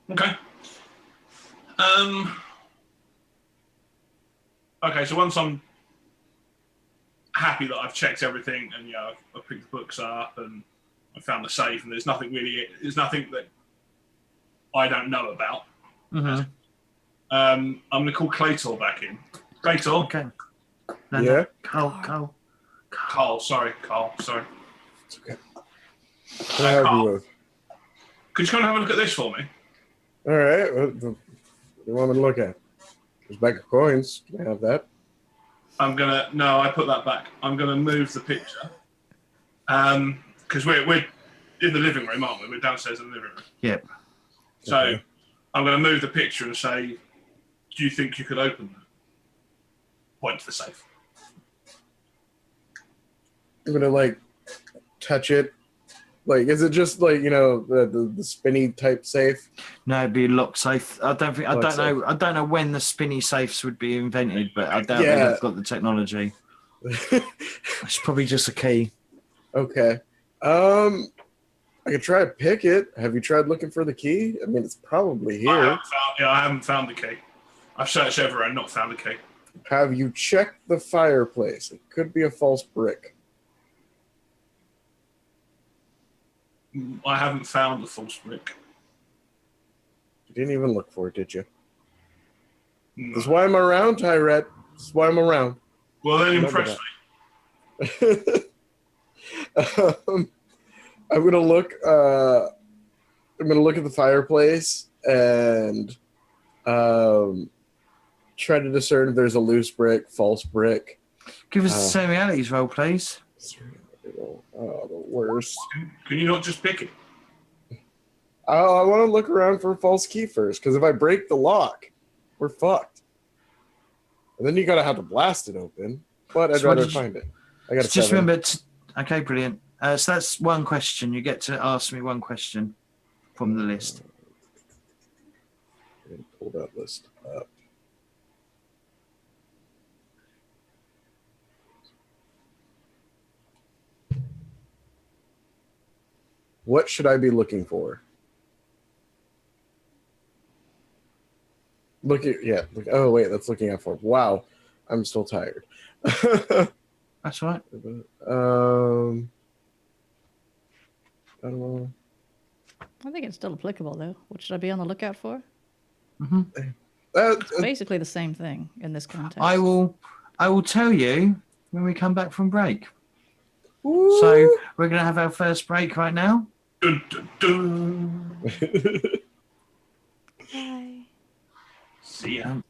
[SPEAKER 5] Okay. Okay, so once I'm happy that I've checked everything and I've picked the books up and I found the safe and there's nothing that I don't know about.
[SPEAKER 1] Mm-hmm.
[SPEAKER 5] I'm going to call Claytor back in. Claytor.
[SPEAKER 1] Okay.
[SPEAKER 3] No,
[SPEAKER 5] Carl, sorry.
[SPEAKER 3] It's okay. Can I help you with?
[SPEAKER 5] Could you come and have a look at this for me?
[SPEAKER 3] All right. What do you want me to look at? There's a bag of coins. Can I have that?
[SPEAKER 5] No, I put that back. I'm gonna move the picture. Because we're in the living room, aren't we? We're downstairs in the living room.
[SPEAKER 1] Yep.
[SPEAKER 5] So
[SPEAKER 3] Okay.
[SPEAKER 5] I'm gonna move the picture and say, do you think you could open that? Point to the safe.
[SPEAKER 3] I'm gonna touch it. Is it just the spinny type safe?
[SPEAKER 1] No, it'd be a lock safe. I don't
[SPEAKER 3] Lock
[SPEAKER 1] know. I don't know when the spinny safes would be invented, but I doubt they've got the technology. It's probably just a key.
[SPEAKER 3] Okay. I could try to pick it. Have you tried looking for the key? I mean, it's probably here.
[SPEAKER 5] I haven't found the key. I've searched everywhere and not found the key.
[SPEAKER 3] Have you checked the fireplace? It could be a false brick.
[SPEAKER 5] I haven't found the false brick.
[SPEAKER 3] You didn't even look for it, did you?
[SPEAKER 5] No.
[SPEAKER 3] That's why I'm around, Tyrette. That's why I'm around.
[SPEAKER 5] Well, then impress me.
[SPEAKER 3] I'm gonna look. I'm gonna look at the fireplace and try to discern if there's a loose brick, false brick.
[SPEAKER 1] Give us the same realities roll, please.
[SPEAKER 3] Oh, the worst.
[SPEAKER 5] Can you not just pick it?
[SPEAKER 3] Oh, I want to look around for a false key first, because if I break the lock, we're fucked. And then you gotta have to blast it open. But I'd rather find it. I got
[SPEAKER 1] just remember. Okay, brilliant. So that's one question. You get to ask me one question from the list.
[SPEAKER 3] Pull that list up. What should I be looking for? Oh, wait, that's looking out for. Wow, I'm still tired.
[SPEAKER 1] That's right.
[SPEAKER 3] I don't know.
[SPEAKER 4] I think it's still applicable, though. What should I be on the lookout for?
[SPEAKER 1] Mm-hmm.
[SPEAKER 4] It's basically the same thing in this context.
[SPEAKER 1] I will tell you when we come back from break.
[SPEAKER 3] Woo!
[SPEAKER 1] So we're going to have our first break right now.
[SPEAKER 5] Dun, dun, dun.
[SPEAKER 4] Bye.
[SPEAKER 5] See ya.